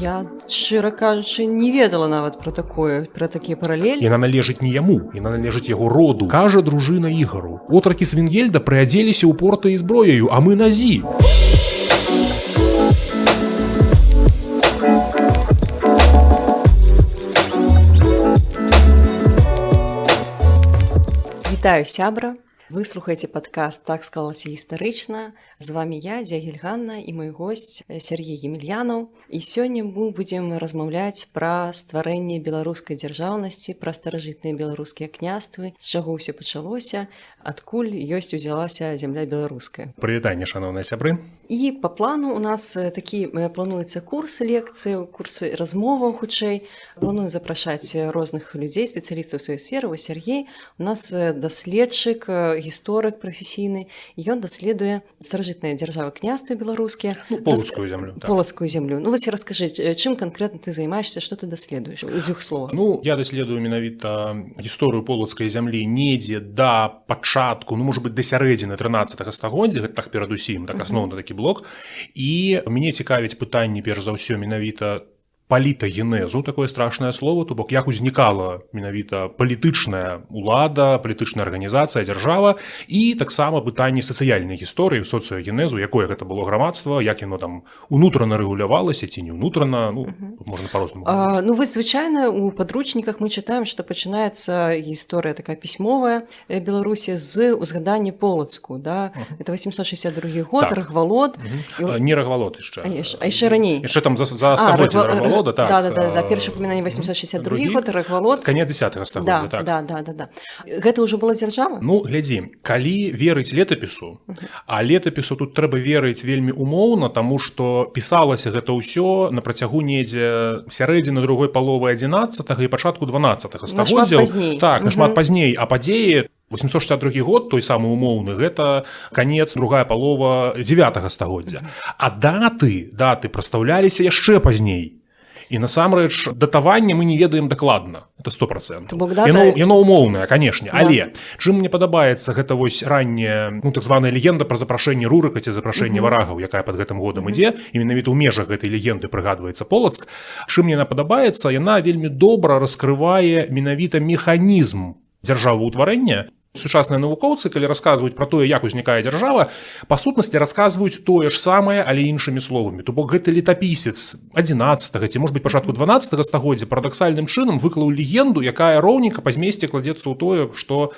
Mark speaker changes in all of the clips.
Speaker 1: Я, шчыра кажучы, не ведала нават пра такія паралелі.
Speaker 2: Яна належыць не яму, яна належыць яго роду. Кажа дружына Ігару. Отракі Свінгельда прыадзеліся ў порты і зброяю, а мы на зі.
Speaker 1: Вітаю, сябра! Вы слухаеце падкаст «Так склалася гістарычна». З вами я, Дзягель Ганна, і мой госць Сергей Емельянаў. І сёння мы будзем размаўляць пра стварэнне беларускай дзяржаўнасці, пра старажытныя беларускія княствы, з чаго ўсё пачалося, адкуль ёсць узялася зямля беларуская.
Speaker 2: Прывітанне, шаноўныя сябры.
Speaker 1: І па плану у нас такі плануецца курс лекцый, курс размоваў хутчэй. Планую запрашаць розных людзей, спецыялістаў сваёй сферы. Вось Сергей у нас даследчык, гісторык прафесійны, і ён даследуе старажытныя дзяржавы княствы беларускія.
Speaker 2: Полацкую зямлю. Так.
Speaker 1: Полацкую зямлю. Ну вось раскажы, чым канкрэтна ты займаешся, што ты даследуеш? У дзвюх словах.
Speaker 2: Я даследую менавіта гісторыю полацкай зямлі недзе да пачатку, можа быць, да сярэдзіны 13 стагоддзя, гэта так перадусім, так асноўны такі блок. І мяне цікавіць пытанні, перш за ўсё, менавіта палітагенезу, такое страшнае слово, то бок як узнікала менавіта палітычная улада, палітычная арганізацыя, дзяржава, і таксама пытанні сацыяльнай гісторыі, соцыягенезу, якое гэта было грамадства, як яно там унутрана рэгулявалася ці не унутрана, тут можна па-рознаму говорить.
Speaker 1: Вось звычайна у падручніках мы чытаем, што пачынаецца гісторыя такая пісьмовая Беларусі з узгадання Полацку, да? Это 862 год, Рагвалод.
Speaker 2: Не Рагвалод яшчэ.
Speaker 1: А яшчэ раней.
Speaker 2: Яшчэ там за стагоддзя Рагвалод.
Speaker 1: Да, першы упамінанне 862 год, Рагвалод.
Speaker 2: Канец 10 стагоддзя, так.
Speaker 1: Да. Гэта ўжо была дзяржава?
Speaker 2: Глядзі, калі верыць летапісу, а летапісу тут трэба верыць вельмі умоўна, таму што пісалася гэта ўсё на працягу недзе сярэдзіны другой паловы 11-го і пачатку 12-го стагоддзяў. Так, нашмат пазней, а падзеі 862 год, той самы умоўны, гэта канец, другая палова 9 стагоддзя. А даты прастаўляліся яшчэ пазней. І насамрэч датаванне мы не ведаем дакладна, это 100%. Яно умоўнае, канешне, але чым мне падабаецца гэта вось ранняя, так званая легенда пра запрашэнне Рурыка ці запрашэнне варагаў, якая пад гэтым годам ідзе, і менавіта ў межах гэтай легенды прыгадваецца Полацк. Чым мне яна падабаецца, яна вельмі добра раскрывае менавіта механізм дзяржаваўтварэння. Сучасныя навукоўцы, калі расказваюць пра тое, як узнікае дзяржава, па сутнасці расказваюць тое ж самае, але іншымі словамі. То бок гэты летапісец 11-го ці, можа быць, пачатку 12 стагоддзя парадаксальным чынам выклаў легенду, якая роўненька па змесце кладзецца ў тое, што,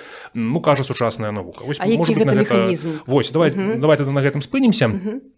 Speaker 2: кажа сучасная навука.
Speaker 1: А які гэта механізм?
Speaker 2: Вось, давай тады на гэтым спынімся.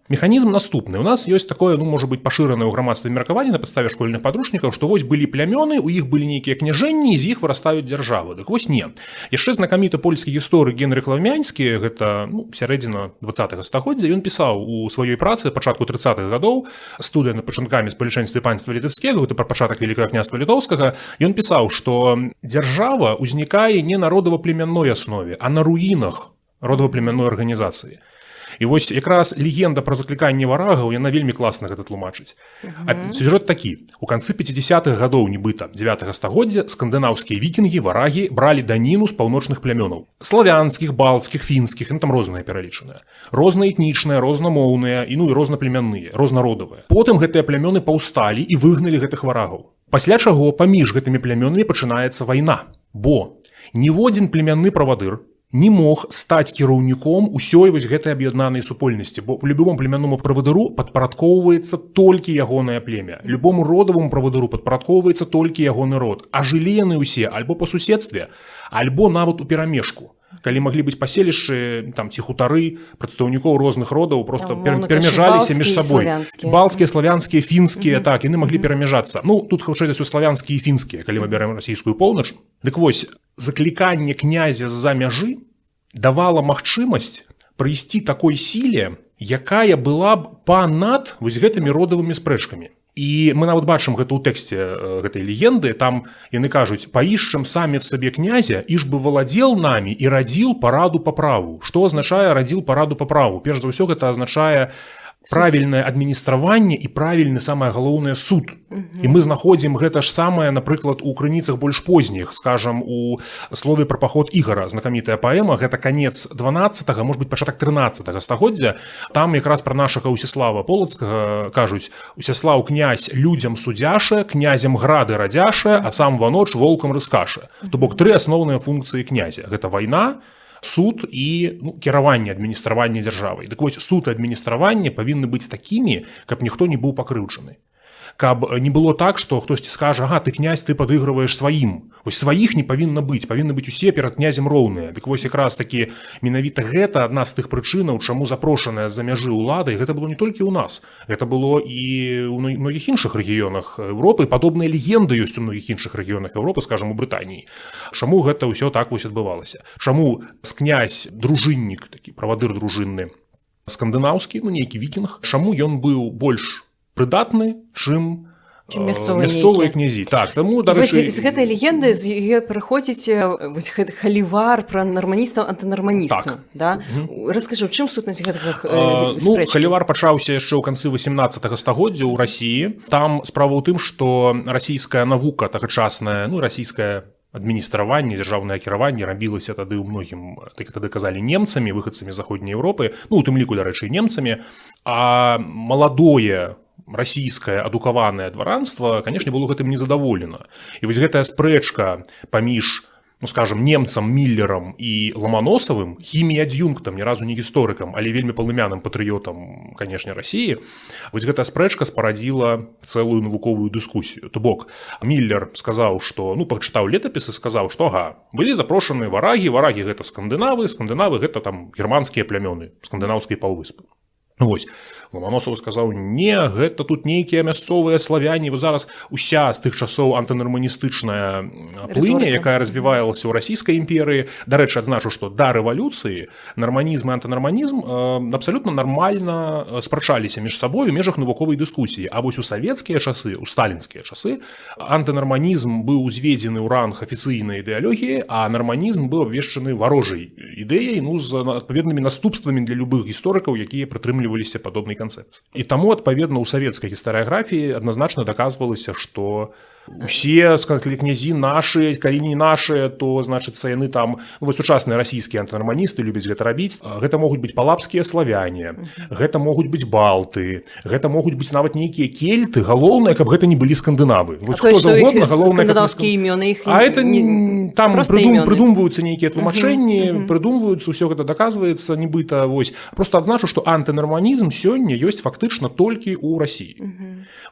Speaker 2: Механізм наступны. У нас ёсць такое, можа быць, пашыранае ў грамадстве меркаванне на падставе школьных падручнікаў, што вось былі плямёны, у іх былі нейкія княжэнні, і з іх вырастаюць дзяржавы. Дык вось не. Яшчэ знакаміты польскі гісторык Генрых Лаўмянскі, гэта сярэдзіна 20 стагоддзя, ён пісаў у сваёй працы пачатку 30-х гадоў, студыя над пачаткамі спалічэнстве панства літоўскага, гэта пра пачатак Вялікага княства літоўскага, ён пісаў, што дзяржава ўзнікае не на родава-племянной аснове, а на руінах родава-племянной арганізацыі. І вось якраз легенда пра закліканне варагаў, яна вельмі класна гэта тлумачыць. Сюжэт такі. У канцы 50-х гадоў нібыта 9 стагоддзя скандынаўскія вікінгі, варагі бралі даніну з паўночных плямёнаў. Славянскіх, балцкіх, фінскіх, там розныя пералічаныя. Рознаэтнічныя, рознамоўныя і рознаплемянныя, рознародавыя. Потым гэтыя плямёны паўсталі і выгналі гэтых варагаў. Пасля чаго паміж гэтымі плямёнамі пачынаецца вайна. Бо ніводзін племянны правадыр не мог стаць кіраўніком усёй вось гэтай аб'яднанай супольнасці, бо любому племянному правадыру падпарадкоўваецца толькі ягонае племя. Любому родавому правадыру падпарадкоўваецца толькі ягоны род. А жылі яны ўсе альбо па суседстве, альбо нават у перамежку. Калі маглі быць паселішчы, ці хутары прадстаўнікоў розных родаў проста перамяжаліся між сабой. Балцкія, славянскія, фінскія, яны маглі перамяжацца. Тут хутчэй славянскія і фінскія, калі мы бярэм расійскую поўнач. Дык вось, закліканне князя з-за мяжы давала магчымасць прыйсці такой сіле, якая была б панад вось гэтымі родавымі спрэчкамі. І мы нават бачым гэта ў тэксце гэтай легенды, там яны кажуць: «Поищем сами в себе князя, иж бы владел нами и родил пораду по праву». Што азначае «родил пораду по праву»? Перш за ўсё гэта азначае правільнае адміністраванне і правільны, самае галоўнае, суд. І мы знаходзім гэта ж самае, напрыклад, у крыніцах больш позніх, скажам, у слове пра паход Ігара, знакамітая паэма, гэта канец 12-го, может быть, пачатак 13-го стагоддзя. Там якраз пра нашага Усяслава Полацкага кажуць: «Усяслаў князь людзям судзяше, князем грады радзяше, а сам ваноч волкам рыскаше». То бок 3 асноўныя функцыі князя. Гэта вайна, суд і кіраванне, адміністраванне дзяржавай. Дык вось, суд і адміністраванне павінны быць такімі, каб ніхто не быў пакрыўджаны. Каб не было так, што хтосьці скажа: «Ага, ты князь, ты падыгрываеш сваім». Вось сваіх не павінна быць, павінны быць усе перад князем роўныя. Дык вось якраз такі менавіта гэта адна з тых прычынаў, чаму запрошаная з-за мяжы ўлада, і гэта было не толькі ў нас, гэта было і ў многіх іншых рэгіёнах Еўропы. Падобныя легенды ёсць у многіх іншых рэгіёнах Еўропы, скажам, у Брытаніі. Чаму гэта ўсё так вось адбывалася? Чаму князь дружыннік, такі правадыр дружынны, скандынаўскі, нейкі вікінг, чаму ён быў больш прыдатны, чым мясцовыя князі. Так, таму, дарэчы,
Speaker 1: з гэтай легенды з яе прыходзіць вось халівар пра нарманістаў, антынарманістаў.
Speaker 2: Так.
Speaker 1: Да? Раскажы, у чым сутнасць гэтага спрэчкі?
Speaker 2: Халівар пачаўся яшчэ ў канцы 18-го стагоддзя ў Расіі. Там справа ў тым, што расійская навука тагачасная, расійская адміністраванне, дзяржаўнае кіраванне рабілася тады ў многім, тады казалі, немцамі, выхадцамі з заходняй Еўропы, у тым ліку, дарэчы, немцамі, а маладое расійскае адукаванае дваранства, канешне, было гэтым незадаволена. І вось гэтая спрэчка паміж, скажам, немцам Міллерам і Ламаносавым, хімій-ад'юнктам, ні разу не гісторыкам, але вельмі палымяным патрыётам, канешне, Расіі, вось гэтая спрэчка спарадзіла цэлую навуковую дыскусію. То бок, Міллер сказаў, што, пачытаў летапісы, сказаў, што ага, былі запрошаны варагі, варагі гэта скандынавы, скандынавы гэта там германскія плямёны скандынаўскай паўвыспы. Вось, Ламаносаў сказаў: «Не, гэта тут нейкія мясцовыя славяне». Вы зараз уся з тых часоў антынарманістычная плыня, якая развівалася ў расійскай імперыі. Дарэчы, адзначу, што да рэвалюцыі нарманізм і антынарманізм абсалютна нармальна спрачаліся між сабой у межах навуковай дыскусіі. А вось у савецкія часы, у сталінскія часы, антынарманізм быў узведзены ў ранг афіцыйнай ідэалогіі, а нарманізм быў абвешчаны варожай ідэяй, з адпаведнымі наступствамі для любых гісторыкаў, якія прытрымліваліся падобнай канцэпцыі. І таму, адпаведна, у савецкай гістарыяграфіі адназначна даказвалася, што усе князі нашы, калі не нашыя, то, значыцца, яны там, вось сучасныя расійскія антынарманісты любяць гэта рабіць. Гэта могуць быць палабскія славяне, гэта могуць быць балты, гэта могуць быць нават нейкія кельты. Галоўнае, каб гэта не былі скандынавы.
Speaker 1: А то, што іх скандынаўскія імёны, іх
Speaker 2: там прыдумваюцца нейкія тлумачэнні, прыдумваюцца, усё гэта даказваецца, нібыта, вось. Просто адзначу, што антынарманізм сёння ёсць фактычна толькі ў Расіі.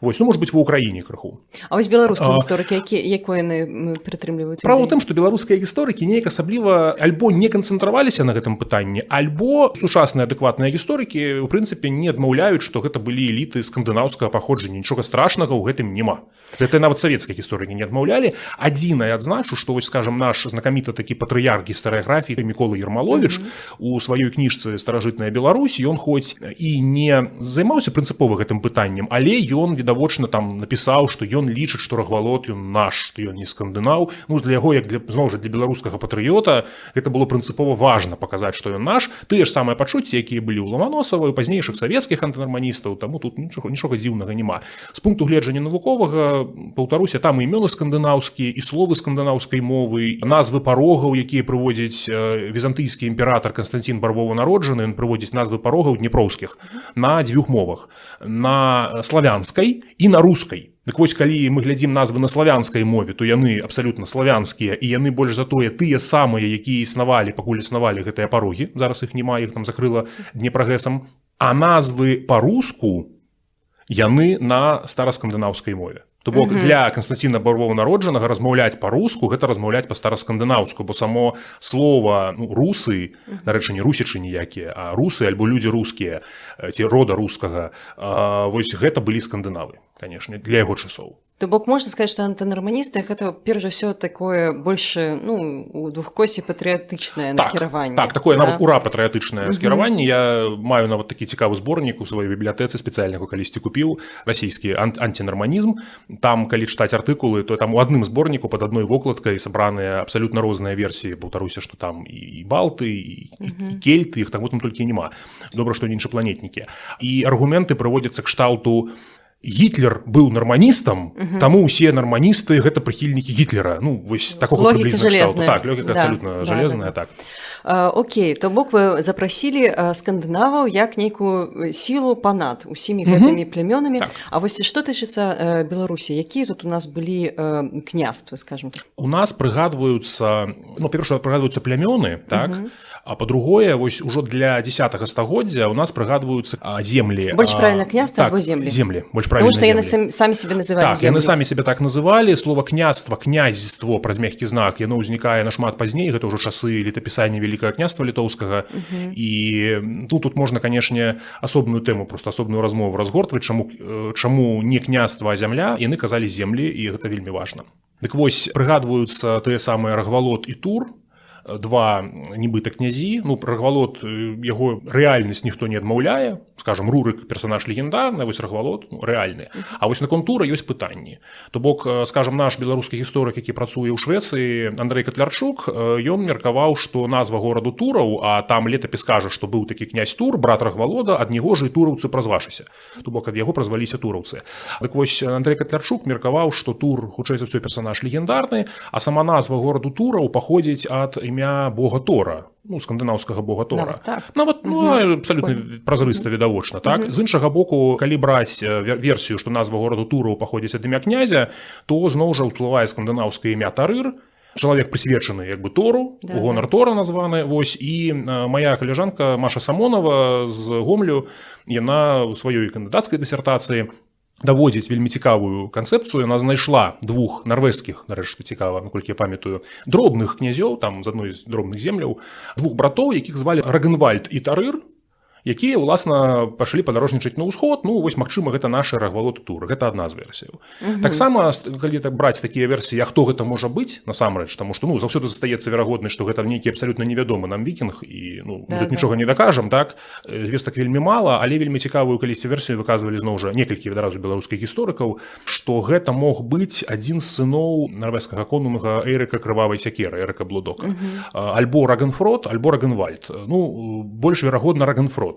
Speaker 2: Вось, можа быць, ва ўкраіне крыху.
Speaker 1: А вось беларускія гісторыкі, якое яны прытрымліваюцца?
Speaker 2: Справа ў тым, што беларускія гісторыкі неяк асабліва альбо не канцэнтраваліся на гэтым пытанні, альбо сучасныя адэкватныя гісторыкі, у прынцыпе, не адмаўляюць, што гэта былі эліты скандынаўскага паходжання. Нічога страшнага ў гэтым няма. Гэта нават савецкія гісторыкі не адмаўлялі. Адзінае адзначу, што, вось, скажам, наш знакаміты такі патрыярх гістарыяграфіі Мікола Ермаловіч у сваёй кніжцы «Старажытная Беларусь», ён хоць і не займаўся прынцыпова гэтым пытаннем, але ён відавочна там напісаў, што ён лічыць, што Рагвалод ён наш, што ён не скандынаў. Для яго, як зноў жа для беларускага патрыёта, гэта было прынцыпова важна паказаць, што ён наш. Тыя ж самыя пачуцці, якія былі ў Ламаносава і пазнейшых савецкіх антынарманістаў, таму тут нічога дзіўнага няма. З пункту гледжання навуковага, паўтаруся, там і імёны скандынаўскія, і словы скандынаўскай мовы, назвы парогаў, якія прыводзіць візантыйскі імператар Канстанцін Барвова-народжаны, ён прыводзіць назвы парогаў днепроўскіх на 2 мовах: на славянскай і на рускай. Дык вось, калі мы глядзім назвы на славянскай мове, то яны абсалютна славянскія, і яны больш за тое тыя самыя, якія існавалі, пакуль існавалі гэтыя парогі. Зараз іх няма, іх там закрыла Днепрогэсам. А назвы па-руску яны на стараскандынаўскай мове. То бок, для Канстанціна Барвова-народжанага размаўляць па-руску, гэта размаўляць па-стараскандынаўску, бо само слова русы, дарэчы, не русічы ніякія, а русы альбо людзі рускія, ці рода рускага, вось гэта былі скандынавы, канешне, для яго часоў.
Speaker 1: То бок можна сказаць, што антынарманісты гэта перш за ўсё такое больше у двухкосі патрыятычнае накіраванне.
Speaker 2: Так, такое нават ура патрыятычнае скіраванне. Я маю нават такі цікавы зборнік у сваёй бібліятэцы спецыяльна калісьці купіў, расійскі антинарманізм. Там калі чытаць артыкулы, то там у адным зборніку пад адной вокладкай сабраныя абсалютна розныя версіі. Паўтаруся, што там і балты, і кельты, іх там толькі няма. Добра, што не іншапланетнікі. І аргументы прыводзяцца кшталту: Гітлер быў нарманістам, таму ўсе нарманісты гэта прыхільнікі Гітлера. Вось такога прыблізна кшталту. Так, логіка абсалютна жалезная, так.
Speaker 1: Окей, то бок вы запрасілі скандынаваў як нейкую сілу панад усімі гэтымі плямёнамі. Так. А вось што тычыцца Беларусі, якія тут у нас былі княствы, скажем так?
Speaker 2: У нас прыгадваюцца, па-першае, прыгадваюцца плямёны, так? А па-другое, вось ужо для 10-го стагоддзя у нас прыгадваюцца землі.
Speaker 1: Больш правільна княства альбо землі?
Speaker 2: Землі, больш правільна землі.
Speaker 1: Потому што яны самі себе называлі землі.
Speaker 2: Так, яны самі себе так называлі. Слова княства, князьство праз мяккі знак, яно ўзнікае нашмат пазней, гэта ўжо часы летапісання Вялікага княства літоўскага. І тут можна, канешне, асобную тэму, проста асобную размову разгортваць, чаму не княства, а зямля, яны казалі землі, і гэта вельмі важна. Дык вось, прыгадваюцца тыя самыя Рагвалод і Тур, два нібыта князі. Рагвалод, яго рэальнасць ніхто не адмаўляе. Скажем, Рурык персонаж легендарны, вось Рагвалод рэальны. А вось наконт Тура ёсць пытанні. То бок, скажем, наш беларускі гісторык, які працуе ў Швецыі, Андрэй Катлярчук, ён меркаваў, што назва гораду Тураў, а там летапіс кажа, што быў такі князь Тур, брат Рагвалода, ад него ж і тураўцы празвашыся. То бок, ад яго празваліся тураўцы. Дык вось Андрэй Катлярчук меркаваў, што Тур, хутчэй за ўсё, персонаж легендарны, а сама назва гораду Тураў паходзіць ад імя бога Тора, скандынаўскага бога Тора. Нават абсалютна празрыста відавочна, так? З іншага боку, калі браць версію, што назва гораду Тураў паходзіць ад імя князя, то зноў жа ўсплывае скандынаўскае імя Тарыр, чалавек прысвечаны Тору, у гонар Тора названы. Вось, і мая калежанка Маша Самонова з Гомлю, яна ў сваёй кандыдацкай дысертацыі даводзіць вельмі цікавую канцэпцыю. Яна знайшла двух нарвежскіх, нарэшце цікава, наколькі я памятаю, дробных князёў, там з адной з дробных земляў, двух братоў, якіх звалі Рагенвальд і Тарыр, якія, уласна, пашлі падарожнічаць на ўсход. Вось, магчыма, гэта нашы Рагвалод і Тур. Гэта адна з версіяў. Таксама, калі браць такія версіі, а хто гэта можа быць насамрэч, таму што заўсёды застаецца верагоднасць, што гэта нейкі абсалютна невядомы нам вікінг, і тут нічога не дакажам, так? Звестак вельмі мала, але вельмі цікавую калісьці версію выказвалі зноў жа некалькі адразу беларускіх гісторыкаў, што гэта мог быць адзін з сыноў нарвежскага конунга Эйрыка Крывавай сякеры, Эйрыка Блодока. Альбо Рагенфрод, альбо Рагенвальд. Больш верагодна Рагенфрод.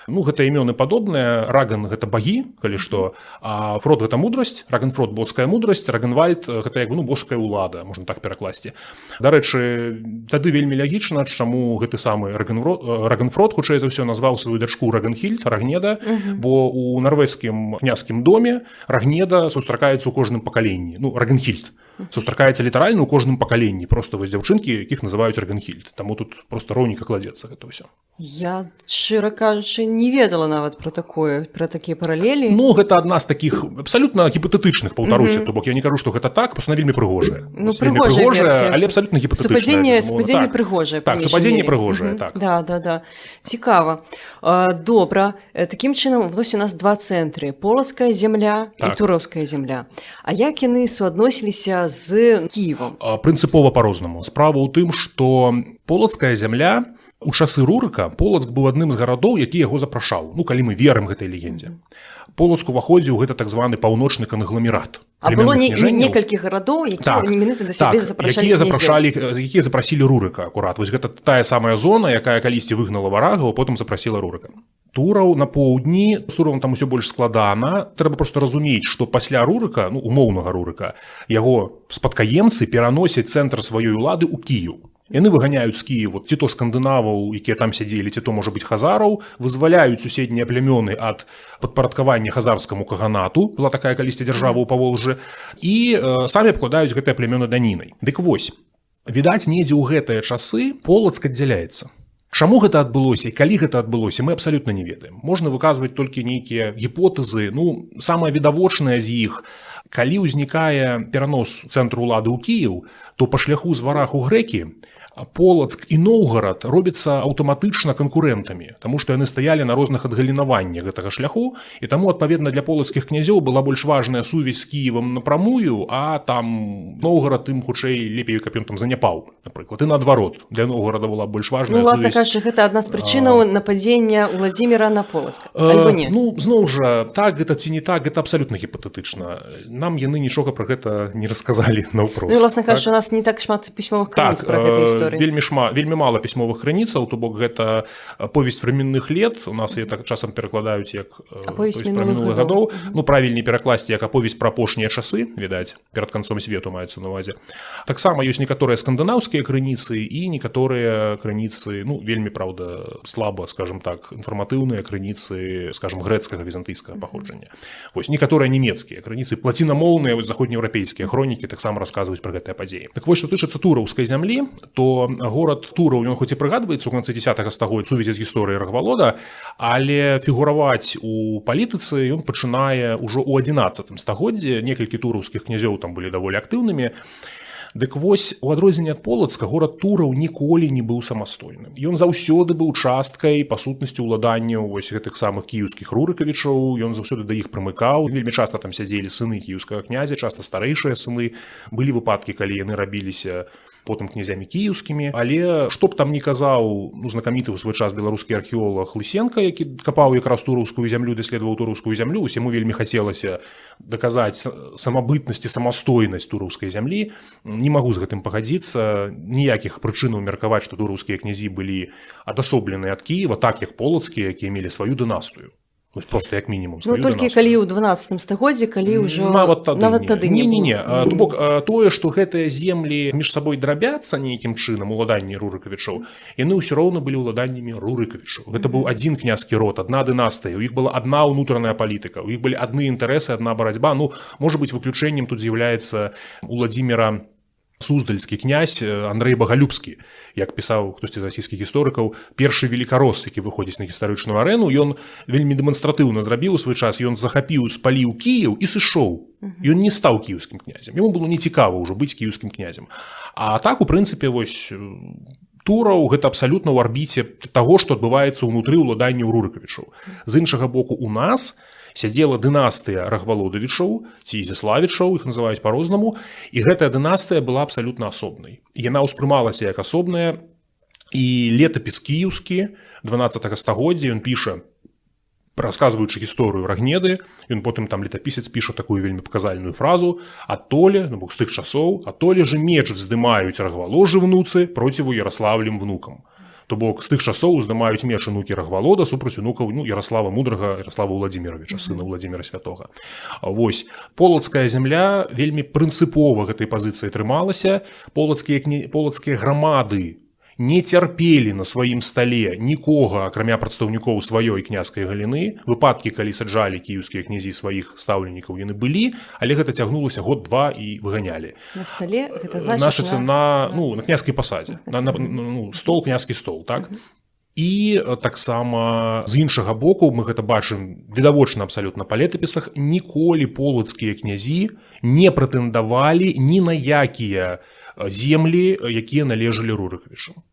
Speaker 2: Гэта імёны падобныя. Раган – гэта багі, калі што, а Фрод – гэта мудрасць, Рагенфрод – боская мудрасць, Рагенвальд – гэта боская ўлада, можна так перакласці. Дарэчы, тады вельмі лягічна, чаму гэты самы Рагенфрод, хутчэй за ўсё, назваў сваю дачку Рагенхільд, Рагнеда, бо ў нарвежскім княскім доме Рагнеда сустракаецца ў кожным пакаленні. Рагенхільд сустракаецца літаральна ў кожным пакаленні. Проста вось дзяўчынкі, якіх называюць Рагенхільд. Таму тут проста роўніка кладзецца гэта ўсё.
Speaker 1: Я, шчыра кажучы, не ведала нават пра такія паралелі.
Speaker 2: Гэта адна з такіх абсалютна гіпатэтычных, паўтаруся. То бок я не кажу, што гэта так, проста вельмі прыгожая.
Speaker 1: Прыгожая,
Speaker 2: але абсалютна гіпатэтычная.
Speaker 1: Супадзенне прыгожае.
Speaker 2: Так, супадзенне прыгожае, так.
Speaker 1: Да. Цікава. Добра. Такім чынам, вось у нас два цэнтры. Полацкая зямля і тураўская зямля. А як яны суадносіліся з Кіевам?
Speaker 2: Прынцыпова па-рознаму. Справа ў тым, што полацкая зямля у часы Рурыка Полацк быў адным з гарадоў, які яго запрашаў. Калі мы верым гэтай легендзе. Полацк уваходзіў гэта так званы паўночны кангламерат.
Speaker 1: А было некалькі гарадоў, якія да сябе запрашалі князёў.
Speaker 2: Якія запрасілі Рурыка, акурат. Вось гэта тая самая зона, якая калісьці выгнала варагаў, а потым запрасіла Рурыка. Тураў на поўдні, з Туравам там усё больш складана. Трэба проста разумець, што пасля Рурыка, умоўнага Рурыка, яго спадкаемцы пераносяць цэнтр сваёй улады ў Кіеў. Яны выганяюць з Кіева ці то скандынаваў, якія там сядзелі, ці то, можа быць, хазараў, вызваляюць суседнія плямёны ад падпарадкавання хазарскаму каганату, была такая калісьці дзяржава ў Паволжы, і самі абкладаюць гэтыя плямёны данінай. Дык вось, відаць, недзе ў гэтыя часы Полацк аддзяляецца. Чаму гэта адбылося і калі гэта адбылося, мы абсалютна не ведаем. Можна выказваць толькі нейкія гіпотэзы. Ну, самае відавочнае з іх, калі ўзнікае перанос цэнтру ўлады ў Кіеў, то па шляху з варах у грэкі Полацк і Новгарад робяцца аўтаматычна канкурэнтамі, таму што яны стаялі на розных адгалінаваннях гэтага шляху, і таму, адпаведна, для полацкіх князёў была больш важная сувязь з Кіевам напрамую, а там Новгарад ім хутчэй лепей, каб ён там заняпаў, напрыклад. І наадварот, для Новгарада была больш важная
Speaker 1: сувязь. Ну, власна
Speaker 2: сувязь...
Speaker 1: кажучы, гэта адна з прычынаў нападзення Уладзіміра на Полацк, альбо не?
Speaker 2: Ну, зноў жа, так гэта ці не так, гэта абсалютна гіпатэтычна. Нам яны нічога пра гэта не расказалі наўпрост.
Speaker 1: Ну, власна кажучы, у нас не так шмат пісьмовых крыніц пра гэту гісторыю.
Speaker 2: Вельмі мала пісьмовых крыніцаў, то бок гэта повесть временных лет, у нас яе так часам перакладаюць як повесть пра мінулых гадоў. Ну, правільней перакласці як аповесць пра апошнія часы, відаць, перад канцом свету маецца на ўвазе. Таксама ёсць некаторыя скандынаўскія крыніцы і некаторыя крыніцы, ну, вельмі, праўда, слаба, скажем так, інфарматыўныя крыніцы, скажем, грэцкага, візантыйскага паходжання. Вось некаторыя нямецкія крыніцы, плацінамоўныя, вось заходнееўрапейскія хронікі таксама расказваюць пра гэтыя падзеі. Так вось, што тычыцца тураўскай зямлі, то горад Тураў, ён хоць і прыгадваецца ў канцы 10-га стагоддзя сувязі з гісторыяй Рагвалода, але фігураваць у палітыцы ён пачынае ўжо ў 11 стагоддзі. Некалькі тураўскіх князёў там былі даволі актыўнымі. Дык вось, у адрозненне ад Полацка, горад Тураў ніколі не быў самастойным. Ён заўсёды быў часткай, па сутнасці, уладанняў вось гэтых самых кіеўскіх рурыкавічаў, ён заўсёды да іх прымыкаў. Вельмі часта там сядзелі сыны кіеўскага князя, часта старэйшыя сыны. Былі выпадкі, калі яны рабіліся потым князямі кіеўскімі, але што б там ні казаў, ну, знакаміты ў свой час беларускі археолог Лысенка, які капаў якраз тураўскую зямлю, даследаваў тураўскую зямлю, усяму вельмі хацелася даказаць самабытнасць і самастойнасць тураўскай зямлі. Не магу з гэтым пагадзіцца, ніякіх прычынаў меркаваць, што тураўскія князі былі адасобленыя ад Кіева, так як полацкія, якія мелі сваю дынастыю. Вось проста як мінімум сваю дынастыю. Ну, толькі
Speaker 1: калі ў 12 стагоддзі, калі ўжо нават тады не
Speaker 2: было. То бок, тое, што гэтыя землі між сабой драбяцца нейкім чынам, уладанні рурыкавічоў, яны ўсё роўна былі ўладаннямі рурыкавічаў. Гэта быў адзін княскі род, адна дынастыя, у іх была адна ўнутраная палітыка, у іх былі адны інтарэсы, адна барацьба. Ну, можа быць, выключэннем тут з'яўляецца Уладзіміра Суздальскі князь Андрэй Багалюбскі, як пісаў хтосьці з расійскіх гісторыкаў, першы велікарос, які выходзіць на гістарычную арэну. Ён вельмі дэманстратыўна зрабіў у свой час, ён захапіў, спаліў Кіеў і сышоў. Ён не стаў кіеўскім князем, яму было нецікава ўжо быць кіеўскім князем. А так, у прынцыпе, вось Тураў гэта абсалютна ў арбіце таго, што адбываецца ўнутры ўладанняў рурыкавічаў. З іншага боку, у нас сядзела дынастыя Рагвалодавічаў ці Ізяславічаў, іх называюць па-рознаму, і гэтая дынастыя была абсалютна асобнай. Яна ўспрымалася як асобная, і летапіс кіеўскі 12-га стагоддзя, ён піша, расказваючы гісторыю Рагнеды, ён потым там летапісец піша такую вельмі паказальную фразу: «Атоле, ну, з тых часоў, атоле же меч вздымаюць рагваложы внуцы проціву Яраслаўлем внукам». То бок, з тых часоў уздымаюць меч унукі Рагвалода супраць унукаў, ну, Яраслава Мудрага, Яраслава Уладзіміровича, сына Уладзіміра Святога. Вось, полацкая зямля вельмі прынцыпова гэтай пазіцыі трымалася. Полацкія грамады не цярпелі на сваім стале нікога, акрамя прадстаўнікоў сваёй княскай галіны. Выпадкі, калі саджалі кіеўскія князі сваіх стаўленікаў, яны былі, але гэта цягнулася год-два і выганялі.
Speaker 1: На стале гэта значыць
Speaker 2: на княскай пасадзе, стол, княскі стол, так? І таксама з іншага боку, мы гэта бачым відавочна абсалютна па летапісах, ніколі полацкія князі не прэтэндавалі ні на якія землі, якія належалі рурыкавічам.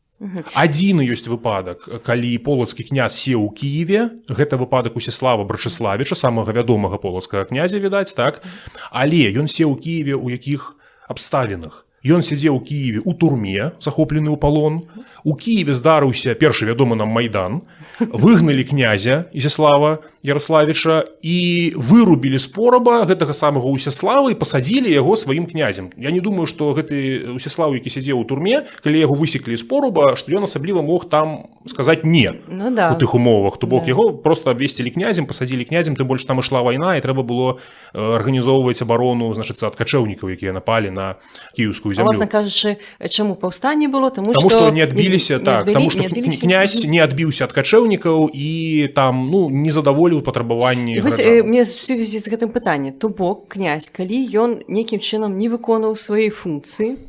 Speaker 2: Адзіны ёсць выпадак, калі полацкі князь сеў у Кіеве, гэта выпадак Усіслава Брачыславіча, самага вядомага полацкага князя, відаць, так? Але ён сеў у Кіеве ў якіх абставінах? Ён сядзеў у Кіеве ў турме, захоплены ў палон. У Кіеве здарыўся першы вядомы нам Майдан. Выгналі князя Ізяслава Яраславіча і вырубілі з пораба гэтага самага Усіслава і пасадзілі яго сваім князем. Я не думаю, што гэты Усіслав, які сядзеў у турме, калі яго высеклі з пораба, што ён асабліва мог там сказаць «не» у тых умовах. То бок яго проста абвесцілі князем, пасадзілі князем, тым больш там ішла вайна, і трэба было арганізоўваць абарону, значыцца, ад качэўнікаў, якія напалі на кіеўскую зямлю.
Speaker 1: Власна кажучы, чаму паўстанне было? Таму
Speaker 2: што не адбіліся, так, таму што князь не адбіўся ад качэўнікаў і там, ну, не задаволіў патрабаванні граждан.
Speaker 1: Мне сувязі з гэтым пытанне. То бок, князь, калі ён нейкім чынам не выконаў сваёй функцыі,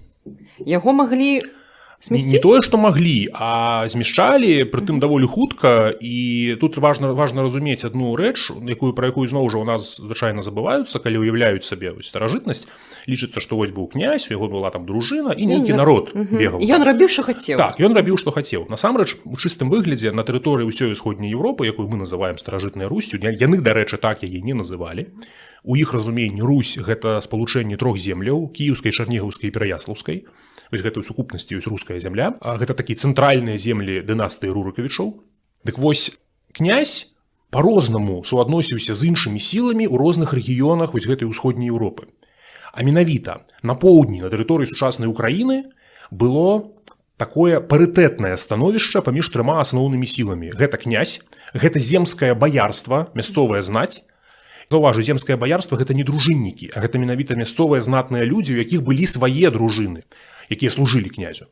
Speaker 1: яго маглі
Speaker 2: Не тое, што маглі, а змяшчалі, прытым даволі хутка, і тут важна разумець адну рэч, пра якую зноў жа ў нас звычайна забываюцца, калі ўяўляюць сабе старажытнасць, лічыцца, што вось быў князь, у яго была там дружына і нейкі народ бегаў.
Speaker 1: Ён рабіў, што хацеў.
Speaker 2: Так, ён рабіў, што хацеў. Насамрэч, у чыстым выглядзе на тэрыторыі ўсёй усходняй Еўропы, якую мы называем старажытнай Руссю, яны, дарэчы, так яе не называлі. У іх разуменні Русь – гэта спалучэнне трох земляў – кіеўскай, чарнігаўскай і пераяслаўскай. Вось гэта ў сукупнасці ёсць руская зямля. Гэта такія цэнтральныя землі дынастыі Рурыкавічоў. Дык вось князь па-рознаму суадносіўся з іншымі сіламі ў розных рэгіёнах вось гэтай усходняй Еўропы. А менавіта на поўдні, на тэрыторыі сучаснай Украіны было такое парытэтнае становішча паміж трыма асноўнымі сіламі. Гэта князь, гэта земскае баярства, мясцовая знаць. Заўважу, земскае баярства – гэта не дружыннікі, а гэта менавіта мясцовыя знатныя людзі, у якіх былі свае дружыны, якія служылі князю.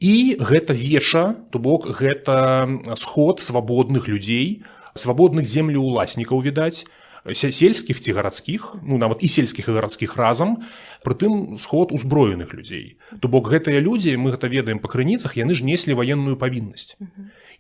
Speaker 2: І гэта веча, то бок гэта сход свабодных людзей, свабодных землеўласнікаў, відаць, сельскіх ці гарадскіх, нават і сельскіх і гарадскіх разам, прытым сход узброеных людзей. То бок гэтыя людзі, мы гэта ведаем па крыніцах, яны ж неслі ваенную павіннасць.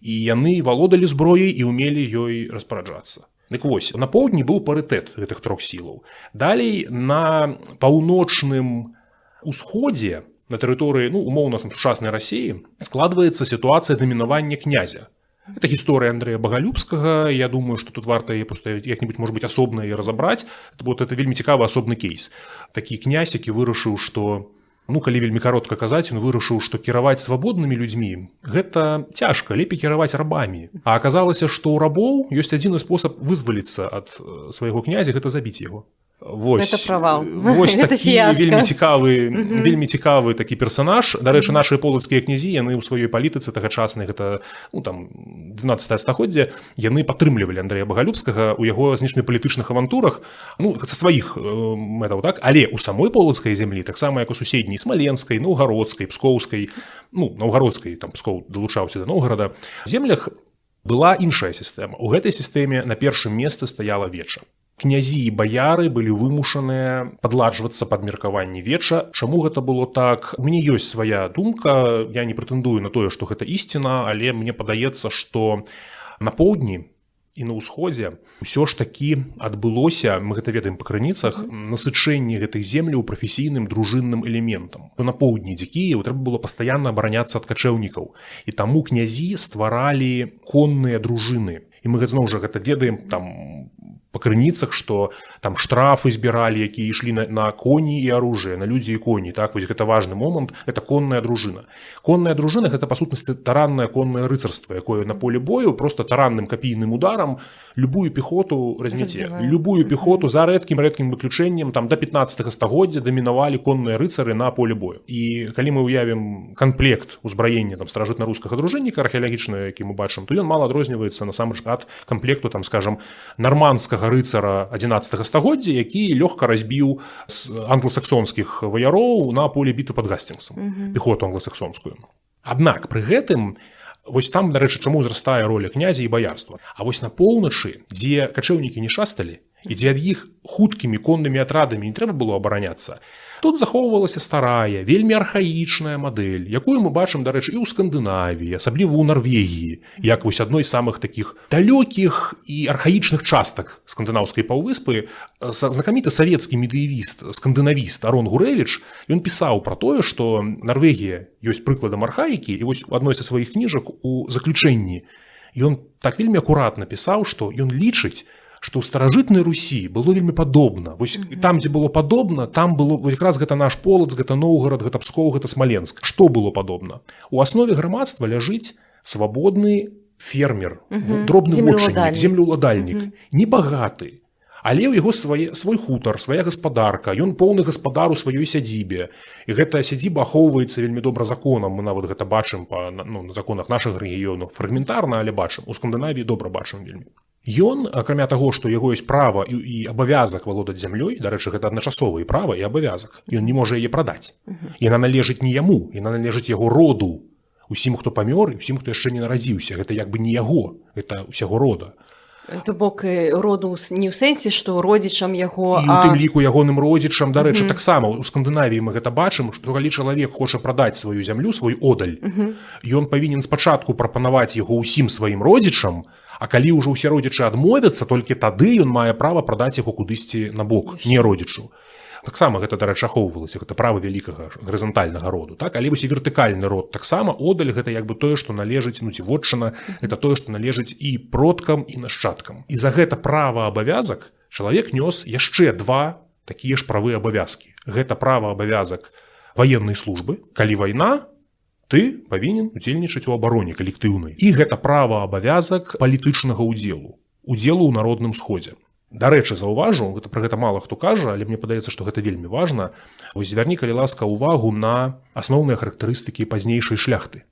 Speaker 2: І яны валодалі зброяй і ўмелі ёй распараджацца. Дык вось, на поўдні быў парытэт гэтых трох сілаў. Далей на паўночным усходзе, на тэрыторыі, умоўна, сучаснай Расіі, складваецца сітуацыя дамінавання князя. Это гісторыя Андрэя Багалюбскага, я думаю, што тут варта яе проста як-небудзь, можа быць, асобна яе разабраць. Это вельмі цікавы асобны кейс. Такі князь, які вырашыў, што калі вельмі каротка казаць, ён вырашыў, што кіраваць свабоднымі людзьмі гэта цяжка, лепей кіраваць рабамі. А аказалася, што ў рабоў ёсць адзіны спосаб вызваліцца ад свайго князя, гэта забіць яго.
Speaker 1: Гэта правал.
Speaker 2: Вось такі вельмі цікавы такі персанаж. Дарэчы, нашыя полацкія князі, яны ў сваёй палітыцы тагачаснай, гэта 12 стагоддзе, яны падтрымлівалі Андрэя Багалюбскага ў яго знешнепалітычных авантурах, са сваіх мэтаў, так? Але ў самой полацкай зямлі, таксама як у суседняй смаленскай, наўгародскай, пскоўскай, наўгародскай, там Пскоў далучаўся да Новгарада, землях была іншая сістэма. У гэтай сістэме на першым месцы стаяла веча. Князі і баяры былі вымушаныя падладжвацца пад меркаванне веча. Чаму гэта было так? У мяне ёсць свая думка, я не прэтэндую на тое, што гэта ісціна, але мне падаецца, што на поўдні і на ўсходзе ўсё ж такі адбылося, мы гэта ведаем па крыніцах, насычэнне гэтых земляў прафесійным дружынным элементам. На поўдні, дзе Кіеў, трэба было пастаянна абараняцца ад качэўнікаў. І таму князі стваралі конныя дружыны. І мы зноў жа гэта ведаем там па крыніцах, што там штрафы збіралі, якія ішлі на коні і аружжа, на людзі і коні. Так? Вось гэта важны момант, гэта конная дружына. Конная дружына – гэта, па сутнасці, тараннае коннае рыцарства, якое на поле бою проста таранным капійным ударам любую пехоту размяце. Любую пехоту, за рэдкім выключэннем, там да 15 стагоддзя дамінавалі конныя рыцары на поле бою. І калі мы ўявім камплект узбраення старажытна-рускага дружынніка археалагічнага, які мы бачым, то ён мала адрозніваецца насамрэч ад камплекту, там, скажам, нарманскага рыцара 11 стагоддзя, які лёгка разбіў з англасаксонскіх ваяроў на поле бітвы пад Гасцінгсам, пехоту англасаксонскую. Аднак пры гэтым, вось там, дарэчы, чаму ўзрастае роля князя і баярства. А вось на поўначы, дзе качэўнікі не шасталі, і дзе ад іх хуткімі коннымі атрадамі не трэба было абараняцца, тут захоўвалася старая, вельмі архаічная мадэль, якую мы бачым, дарэчы, і ў Скандынавіі, асабліва ў Нарвегіі, як вось адной з самых такіх далёкіх і архаічных частак скандынаўскай паўвыспы. Знакаміты савецкі медыевіст, скандынавіст Арон Гурэвіч, ён пісаў пра тое, што Нарвегія ёсць прыкладам архаікі, і вось у адной са сваіх кніжак у заключэнні ён так вельмі акуратна пісаў, што ён лічыць, што ў старажытнай Русі было вельмі падобна. Вось там, дзе было падобна, там было якраз гэта наш Полац, гэта Новгарад, гэта Пскоў, гэта Смаленск. Што было падобна? У аснове грамадства ляжыць свабодны фермер, дробны вотчыннік, землеўладальнік, небагаты. Але ў яго свой хутар, свая гаспадарка, ён поўны гаспадар у сваёй сядзібе. І гэтая сядзіба ахоўваецца вельмі добра законам. Мы нават гэта бачым на законах нашых рэгіёнаў. Фрагментарна, але бачым. У Скандынавіі добра бачым вельмі. Ён, акрамя таго, што ў яго ёсць права і абавязак валодаць зямлёй, дарэчы, гэта адначасовае права і абавязак, ён не можа яе прадаць. Яна належыць не яму, яна належыць яго роду. Усім, хто памёр, і усім, хто яшчэ не нарадзіўся. Гэта як бы не яго, гэта ўсяго рода.
Speaker 1: То бок роду не ў сэнсе, што родзічам яго,
Speaker 2: і ў тым ліку ягоным родзічам. Дарэчы, таксама у Скандынавіі мы гэта бачым, што калі чалавек хоча прадаць сваю зямлю, свой одаль, ён павінен спачатку прапанаваць яго ўсім сваім родзічам, а калі ўжо ўсе родзічы адмовяцца, толькі тады ён мае права прадаць яго кудысьці на бок, не родзічу. Таксама гэта, дарэчы, ахоўвалася, гэта права вялікага гарызантальнага роду. Так? Але вось і вертыкальны род таксама, одаль гэта як бы тое, што належыць, ці вотчына, гэта тое, што належыць і продкам, і нашчадкам. І за гэта права-абавязак чалавек нёс яшчэ два такія ж правы абавязкі. Гэта права-абавязак ваеннай службы. Калі вайна, ты павінен удзельнічаць у абароне калектыўнай. І гэта права-абавязак палітычнага ўдзелу ў народным сходзе. Дарэчы, заўважу, пра гэта мала хто кажа, але мне падаецца, што гэта вельмі важна. Вось звярні, калі ласка, увагу на асноўныя характарыстыкі пазнейшай шляхты.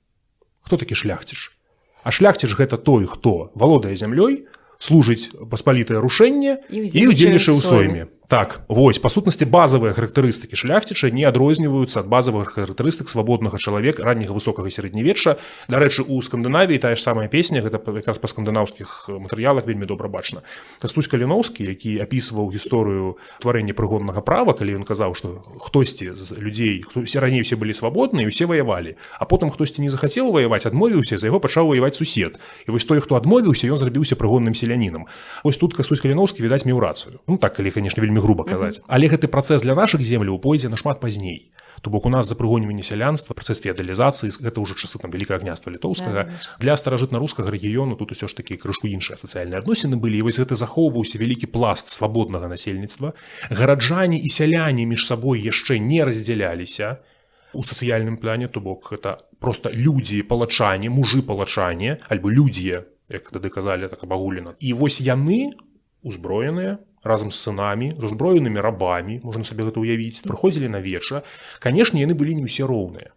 Speaker 2: Хто такі шляхціш? А шляхціш гэта той, хто валодае зямлёй, служыць паспалітае рушэнне і ўдзельнічае ў сойме. Так, вось, па сутнасці, базавыя характарыстыкі шляхціча не адрозніваюцца ад базавых характарыстык свабоднага чалавека ранняга высокага сярэднявечча. Дарэчы, у Скандынавіі тая ж самая песня, гэта якраз па скандынаўскіх матэрыялах вельмі добра бачна. Кастусь Каліноўскі, які апісваў гісторыю тварэння прыгоннага права, калі ён казаў, што хтосьці з людзей, раней усе былі свабодныя і усе ваявалі, а потым хтосьці не захацеў ваяваць, адмовіўся, за яго пачаў ваяваць сусед. І вось той, хто адмовіўся, ён зрабіўся прыгонным селянінам. Вось тут Кастусь Каліноўскі, відаць, меў рацыю. Ну так, калі, канешне, вельмі груба казаць. Але гэты працэс для нашых земляў пойдзе нашмат пазней. То бок у нас запрыгоньванне сялянства, працэс феадалізацыі, гэта ўжо часы там Вялікага княства Літоўскага. Для старажытна-рускага рэгіёну тут усё ж такі крышку іншыя сацыяльныя адносіны былі. І вось гэта захоўваўся вялікі пласт свабоднага насельніцтва. Гараджане і сяляне між сабой яшчэ не раздзяляліся у сацыяльным плане, то бок гэта проста людзі-палачане, мужы-палачане, альбо людзі, як тады казалі, так абагулена. І вось яны узброеныя разам з сынамі, з узброенымі рабамі, можна сабе гэта ўявіць, прыходзілі на веча. Канешне, яны былі не ўсе роўныя.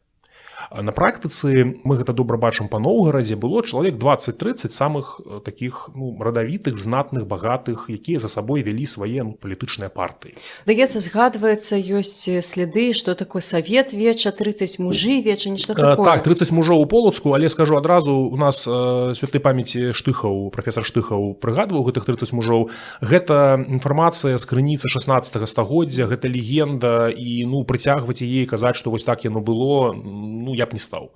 Speaker 2: На практыцы мы гэта добра бачым па Новгарадзе, было чалавек 20-30 самых такіх радавітых, знатных, багатых, якія за сабой вялі свае палітычныя партыі.
Speaker 1: Даецца, згадваецца, ёсць сліды, што такое савет веча, 30 мужы веча, нешта такое.
Speaker 2: Так, 30 мужоў у Полацку, але скажу адразу, у нас святай памяці Штыхаў, прафесор Штыхаў прыгадваў гэтых 30 мужоў. Гэта інфармацыя з крыніцы 16 стагоддзя, гэта легенда, і прыцягваць яе і казаць, што вось так яно было, я б не стаў.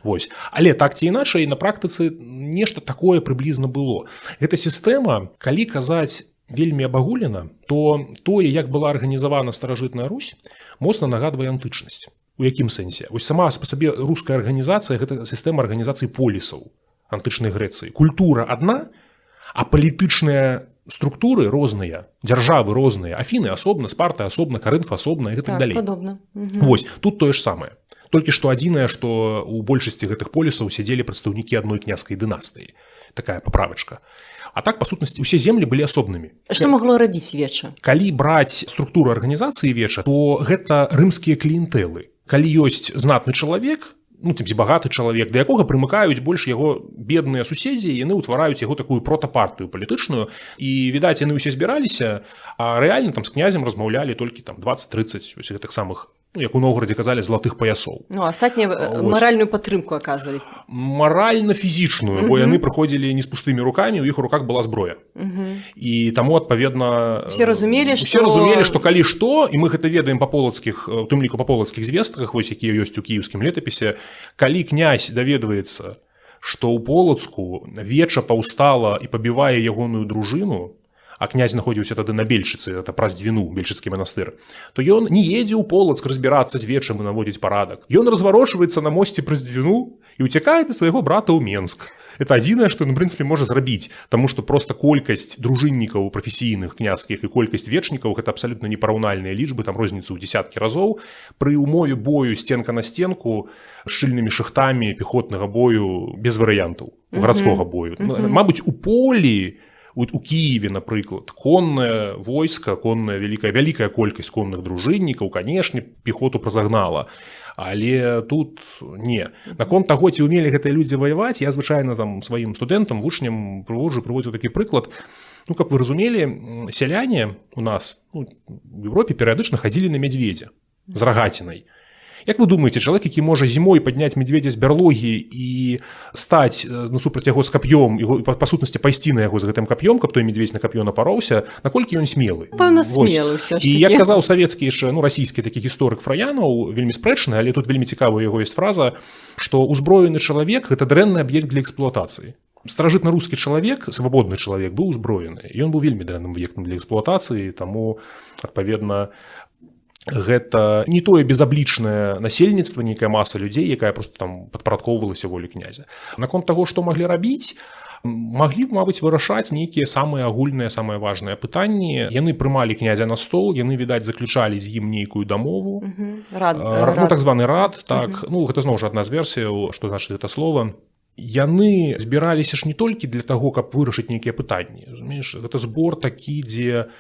Speaker 2: Вось. Але так ці іначай, на практыцы нешта такое прыблізна было. Гэта сістэма, калі казаць вельмі абагулена, то тое, як была арганізавана старажытная Русь, моцна нагадвае антычнасць. У якім сэнсе? Вось сама па сабе руская арганізацыя – гэта сістэма арганізацыі полісаў антычнай Грэцыі. Культура адна, а палітычныя структуры розныя, дзяржавы розныя, Афіны асобна, Спарта асобна, Карынф асобна і гэтак далей.
Speaker 1: Так, падобна.
Speaker 2: Вось, тут тое ж самае. Толькі што адзінае, што ў большасці гэтых полісаў сядзелі прадстаўнікі адной княскай дынастыі. Такая паправачка. А так, па сутнасці, усе землі былі асобнымі.
Speaker 1: Што магло рабіць веча?
Speaker 2: Калі браць структуру арганізацыі веча, то гэта рымскія кліентэлы. Калі ёсць знатны чалавек, багаты чалавек, да якога прымыкаюць больш яго бедныя суседзі, яны ўтвараюць яго такую протапартыю палітычную, і, відаць, яны ўсе збіраліся, а рэальна там з князем размаўлялі толькі 20-30 гэтых самых, як у Новгарадзе казалі, залатых паясоў.
Speaker 1: Астатнія маральную падтрымку аказвалі.
Speaker 2: Маральна-фізічную, бо яны прыходзілі не з пустымі рукамі, у іх у руках была зброя. І таму, адпаведна,
Speaker 1: усе разумелі,
Speaker 2: што калі што, і мы гэта ведаем па полацкіх, у тым ліку па полацкіх звестках, вось якія ёсць у кіеўскім летапісе, калі князь даведваецца, што ў Полацку веча паўстала і пабівае ягоную дружыну, а князь знаходзіўся тады на Бельчыцы, это праз Двіну, Бельчыцкі манастыр, то ён не едзе ў Полацк разбірацца з вечам і наводзіць парадак. Ён разварочваецца на мосце праз Двіну і ўцякае да свайго брата ў Менск. Это адзінае, што ён, у прынцыпе, можа зрабіць, таму што проста колькасць дружыннікаў прафесійных княскіх і колькасць вечнікаў – гэта абсалютна непараўнальныя лічбы, там розніца ў дзесяткі разоў. Пры ўмове бою стенка на стенку, шчыльнымі шахтамі пехотнага бою без варыянтаў, гарадскога бою. Мабыць, у полі, у Киеве, напрыклад, коннае войска, вялікая колькасць конных дружыннікаў, канешне, пехоту празагнала. Але тут не. Наконт таго, ці ўмелі гэтыя людзі ваяваць, я звычайна там сваім студэнтам, вучням прыводзіў такі прыклад. Каб вы разумелі, сяляне у нас, у Европе перыядычна хадзілі на мядзведзя з рагацінай. Як вы думаеце, чалавек, які можа зімой падняць медведя з бярлогі і стаць насупраць яго з кап'ём, па сутнасці пайсці на яго з гэтым кап'ём, каб той медведь на кап'ё напароўся, наколькі ён смелы?
Speaker 1: Пэўна, смелы ўсё ж такі.
Speaker 2: І як казаў савецкі яшчэ, расійскі такі гісторык Фраянаў, вельмі спрэчны, але тут вельмі цікавая яго ёсць фраза, што ўзброены чалавек – гэта дрэнны аб'ект для эксплуатацыі. Старажытна-рускі чалавек, свабодны чалавек, быў узброены. Ён быў вельмі дрэнным аб'ектам для эксплуатацыі, таму, адпаведна, гэта не тое безаблічнае насельніцтва, нейкая маса людзей, якая проста там падпарадкоўвалася волі князя. Наконт таго, што маглі рабіць, маглі б, мабыць, вырашаць нейкія самыя агульныя, самыя важныя пытанні. Яны прымалі князя на стол, яны, відаць, заключалі з ім нейкую дамову. Так званы рад. Так. Гэта зноў жа адна з версіяў, што значыць гэта слова. Яны збіраліся ж не толькі для таго, каб вырашыць нейкія пытанні. Разумееш, гэта збор такі, дзе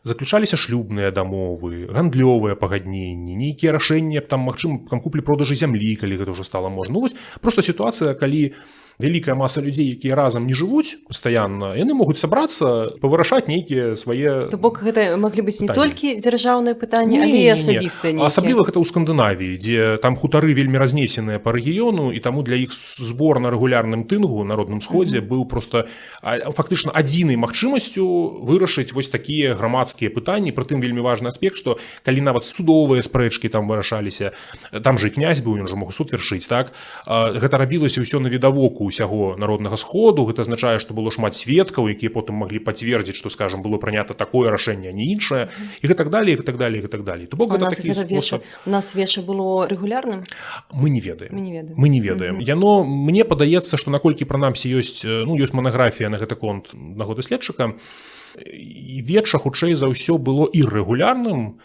Speaker 2: заключаліся шлюбныя дамовы, гандлёвыя пагадненні, нейкія рашэнні, там, магчыма, куплі-продажы зямлі, калі гэта ўжо стала можна. Вось проста сітуацыя, калі вялікая маса людзей, якія разам не жывуць пастаянна, яны могуць сабрацца, павырашаць нейкія свае... То бок
Speaker 1: гэта маглі быць не толькі дзяржаўныя пытанні, але і асабістыя нейкія.
Speaker 2: Асабліва гэта ў Скандынавіі, дзе там хутары вельмі разнесеныя па рэгіёну, і таму для іх збор на рэгулярным тынгу, народным сходзе, быў проста фактычна адзінай магчымасцю вырашыць вось такія грамадскія пытанні. Прытым вельмі важны аспект, што калі нават судовыя спрэчкі там вырашаліся, там жа і князь быў, ён жа мог суд вяршыць, так? Гэта рабілася ўсё навідавоку усяго народнага сходу. Гэта азначае, што было шмат сведкаў, якія потым маглі пацвердзіць, што, скажам, было прынята такое рашэнне, а не іншае, і гэтак далей, і гэтак далей, і гэтак далей. То бок гэта такі спосаб.
Speaker 1: У нас веча было рэгулярным?
Speaker 2: Мы не ведаем. Яно, мне падаецца, што наколькі прынамсі ёсць манаграфія на гэты конт аднаго даследчыка, і веча, хутчэй за ўсё, было іррэгулярным.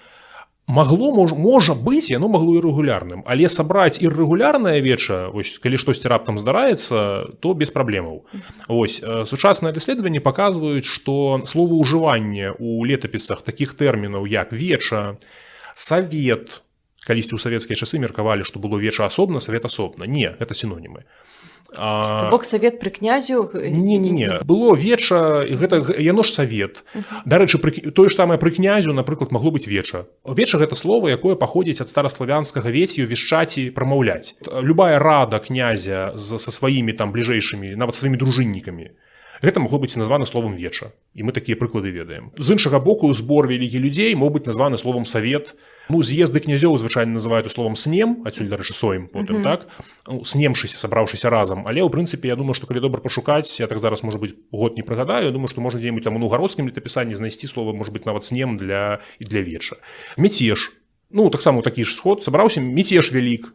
Speaker 2: Можа быць, яно магло і рэгулярным, але сабраць іррэгулярнае веча, вось, калі штосьці раптам здараецца, то без праблемаў. Вось, сучасныя даследаванні паказваюць, што словаўжыванне ў летапісах такіх тэрмінаў, як веча, савет, калісьці ў савецкія часы меркавалі, што было веча асобна, савет асобна. Не, гэта сінонімы.
Speaker 1: То бок савет пры князю?
Speaker 2: Не. Было веча, яно ж савет. Дарэчы, тое ж самае пры князю, напрыклад, магло быць веча. Веча – гэта слова, якое паходзіць ад стараславянскага вецію, вешчаць і прамаўляць. Любая рада князя са сваімі там бліжэйшымі, нават сваімі дружыннікамі, гэта магло быць названа словам веча. І мы такія прыклады ведаем. З іншага боку, збор вялікіх людзей мог быць названы словам савет. З'езды князёў звычайна называюць словам снем, адсюль, дарэчы, сойм потым, так? Снемшыся, сабраўшыся разам. Але, ў прынцыпе, я думаю, што калі добра пашукаць, я так зараз, можа быць, год не прыгадаю, я думаю, што можна дзе-небудзь там у новгародскім летапісанні знайсці слова, можа быць, нават снем для веча. Мятеж. Таксама такі ж сход. Сабраўся мятеж вялік.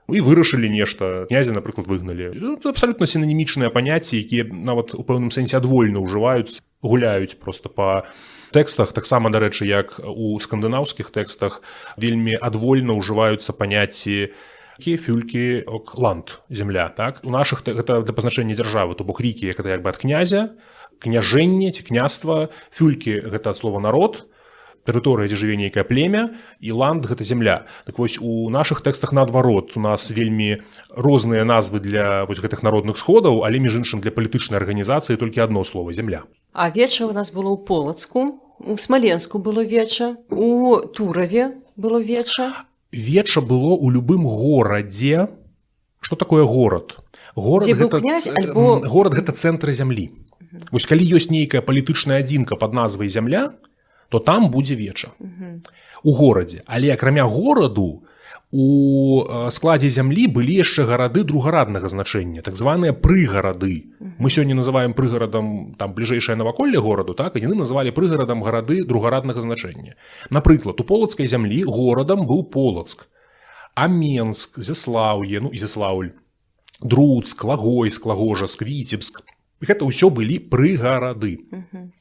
Speaker 2: І вырашылі нешта. Князя, напрыклад, выгналі. Це абсалютна сінанімічныя паняцці, якія нават у пэўным сэнсе адвольна ўжываюць, гуляюць проста па тэкстах. Таксама, дарэчы, як у скандынаўскіх тэкстах вельмі адвольна ўжываюцца паняцці фюлькі, ланд, земля. Так? У нашых гэта для пазначэння дзяржавы, то бок рікі, гэта як бы ад князя, княжэнне ці княства, фюлькі гэта ад слова народ, тэрыторыя, дзе жыве нейкае племя, і ланд – гэта земля. Так вось, у нашых тэкстах наадварот, у нас вельмі розныя назвы для вось гэтых народных сходаў, але, між іншым, для палітычнай арганізацыі толькі адно слово – земля.
Speaker 1: А веча у нас было ў Полацку, у Смаленску было веча, у Тураве было веча.
Speaker 2: Веча было ў любым горадзе. Што такое горад?
Speaker 1: Дзе быў князь, альбо...
Speaker 2: Горад – гэта цэнтр зямлі. Вось, калі ёсць нейкая палітычная адзінка пад назвай зямля, то там будзе веча у горадзе. Але акрамя гораду у складзе зямлі былі яшчэ гарады другараднага значэння, так званыя прыгарады. Мы сёння называем прыгарадам там бліжэйшае наваколле гораду, так, і яны называлі прыгарадам гарады другараднага значэння. Напрыклад, у полацкай зямлі горадам быў Полацк, Аменск, Зяслаўе, Ізяслаўль, Друцк, Лагойск, Лагожаск, Віцебск. Гэта ўсё былі прыгарады.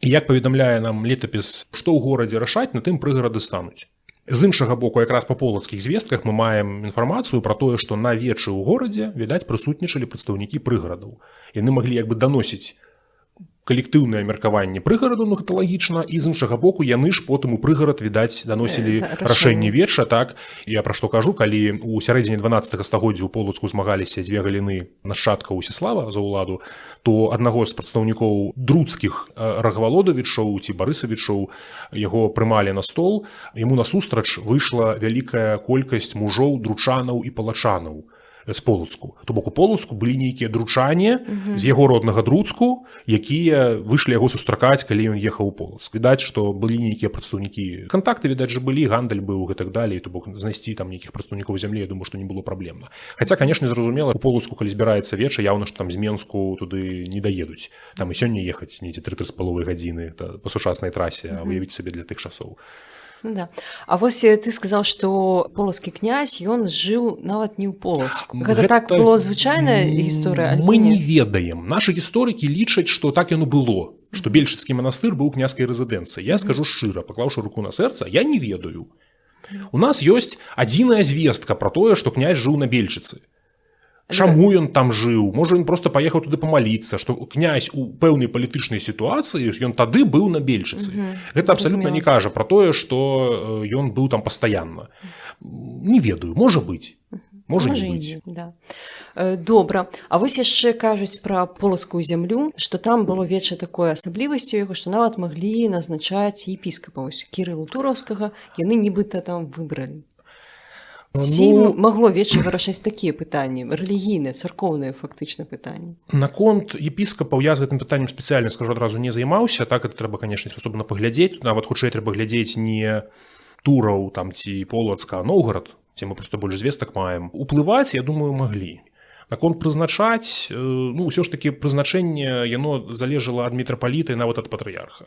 Speaker 2: І як паведамляе нам летапіс, што ў горадзе рашаць, на тым прыгарады стануць. З іншага боку, якраз па полацкіх звестках мы маем інфармацыю пра тое, што на вечы ў горадзе, відаць, прысутнічалі прадстаўнікі прыгарадаў. Яны маглі як бы даносіць калектыўнае меркаванне прыгараду, ну гэта лагічна, і з іншага боку яны ж потым у прыгарад, відаць, даносілі рашэнне веча, так. Я пра што кажу, калі у сярэдзіне 12 стагоддзя ў Полацку змагаліся дзве галіны нашчадкаў Усіслава за ўладу, то аднаго з прадстаўнікоў друцкіх Рагвалодавічаў ці Барысавічаў яго прымалі на стол, яму насустрач выйшла вялікая колькасць мужоў, дручанаў і палачанаў з Полацку. То бок у Полацку былі нейкія дручане з яго роднага Друцку, якія выйшлі яго сустракаць, калі ён ехаў у Полацк. Відаць, што былі нейкія прадстаўнікі. Кантакты, відаць, жа былі, гандаль быў і так далей, то бок знайсці там нейкіх прадстаўнікоў зямлі, я думаю, што не было праблемна. Хаця, канешне, зразумела, у Полацку, калі збіраецца веча, яўна, што там з Менску туды не даедуць. Там і сёння ехаць недзе 3-3,5 гадзіны па сучаснай трасе, а уявіць сабе для тых часоў.
Speaker 1: Ну, да. А вось ты сказаў, што полацкі князь, ён жыў нават не ў Полацку. Гэта так было звычайная гісторыя?
Speaker 2: Мы не ведаем. Нашы гісторыкі лічаць, што так яно было, што Бельшыцкі манастыр быў княжскай рэзідэнцыяй. Я скажу шчыра, паклаўшы руку на сэрца, я не ведаю. У нас ёсць адзіная звестка пра тое, што князь жыў на Бельшыцы. Чаму ён там жыў? Можа, ён проста паехаў туды памаліцца, што князь у пэўнай палітычнай сітуацыі, ён тады быў на Бельшыцы. Гэта абсалютна не кажа пра тое, што ён быў там пастаянна. Не ведаю, можа быць. Можа не быць.
Speaker 1: Да. Добра. А вось яшчэ кажуць пра полацкую зямлю, што там было веча такой асаблівасцю яго, што нават маглі назначаць епіскапа. Вось Кірылу Тураўскага яны нібыта там выбралі. Ці магло веча вырашаць такія пытанні, рэлігійныя, царкоўныя фактычна пытанні?
Speaker 2: Наконт епіскапаў я з гэтым пытаннем спецыяльна, скажу, адразу не займаўся, так, это трэба, канешне, спасобна паглядзець, нават хутчэй трэба глядзець не Тураў там ці Полацка, а Новгарад, ці мы проста больш звестак маем. Уплываць, я думаю, маглі. Наконт прызначаць, ну, ўсё ж такі прызначэнне, яно залежала ад мітрапаліта і нават ад патрыярха.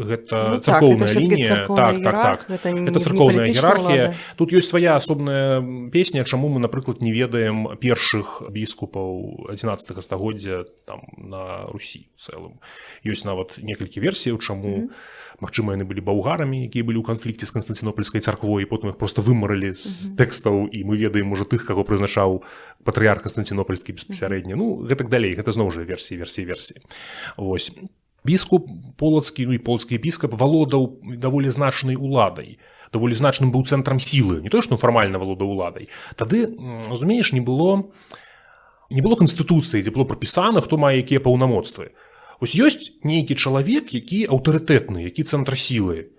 Speaker 2: Гэта царкоўная лінія. Так. Гэта царкоўная іерархія. Тут ёсць свая асобная песня, чаму мы, напрыклад, не ведаем першых біскупаў 11 стагоддзя там на Русі ў цэлым. Ёсць нават некалькі версіяў, чаму, магчыма, яны былі балгарамі, якія былі ў канфлікце з Канстанцінопольскай царквой, і потым іх проста вымарылі з тэкстаў, і мы ведаем ужо тых, каго прызначаў патрыярх Канстанцінопольскі безпасярэдня. Ну, гэтак далей, гэта зноў жа версіі. Вось. Біскуп полацкі, ну і полацкі епіскап валодаў даволі значнай уладай, даволі значным быў цэнтрам сілы, не то, што фармальна валодаў уладай. Тады, разумееш, не было канстытуцыі, дзе было прапісана, хто мае якія паўнамоцтвы. Вось ёсць нейкі чалавек, які аўтарытэтны, які цэнтр сілы.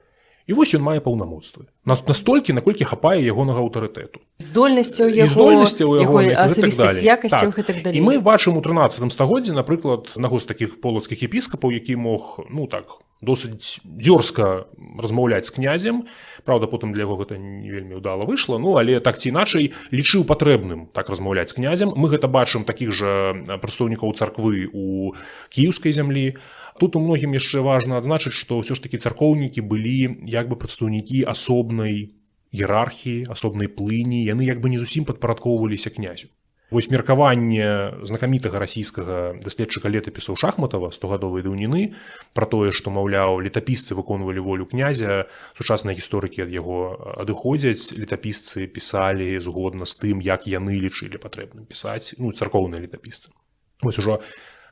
Speaker 2: І вось ён мае паўнамоцтвы. Настолькі, наколькі хапае ягонага аўтарытэту.
Speaker 1: Здольнасцяў яго асабістых якасцяў і так далей.
Speaker 2: І мы бачым у 13 стагоддзі, напрыклад, аднаго з такіх полацкіх епіскапаў, які мог, ну так, досыць дзёрзка размаўляць з князем. Праўда, потым для яго гэта не вельмі ўдала выйшла, ну, але так ці іначай лічыў патрэбным так размаўляць з князем. Мы гэта бачым такіх жа прадстаўнікоў царквы ў кіеўскай зямлі. Тут у многім яшчэ важна адзначыць, што ўсё ж такі царкоўнікі былі як бы прадстаўнікі асобнай іерархіі, асобнай плыні, яны як бы не зусім падпарадкоўваліся князю. Вось меркаванне знакамітага расійскага даследчыка летапісаў Шахматава 100гадовай даўніны пра тое, што, маўляў, летапісцы выконвалі волю князя, сучасныя гісторыкі ад яго адыходзяць, летапісцы пісалі згодна з тым, як яны лічылі патрэбным пісаць, ну, царкоўныя летапісцы. Вось ужо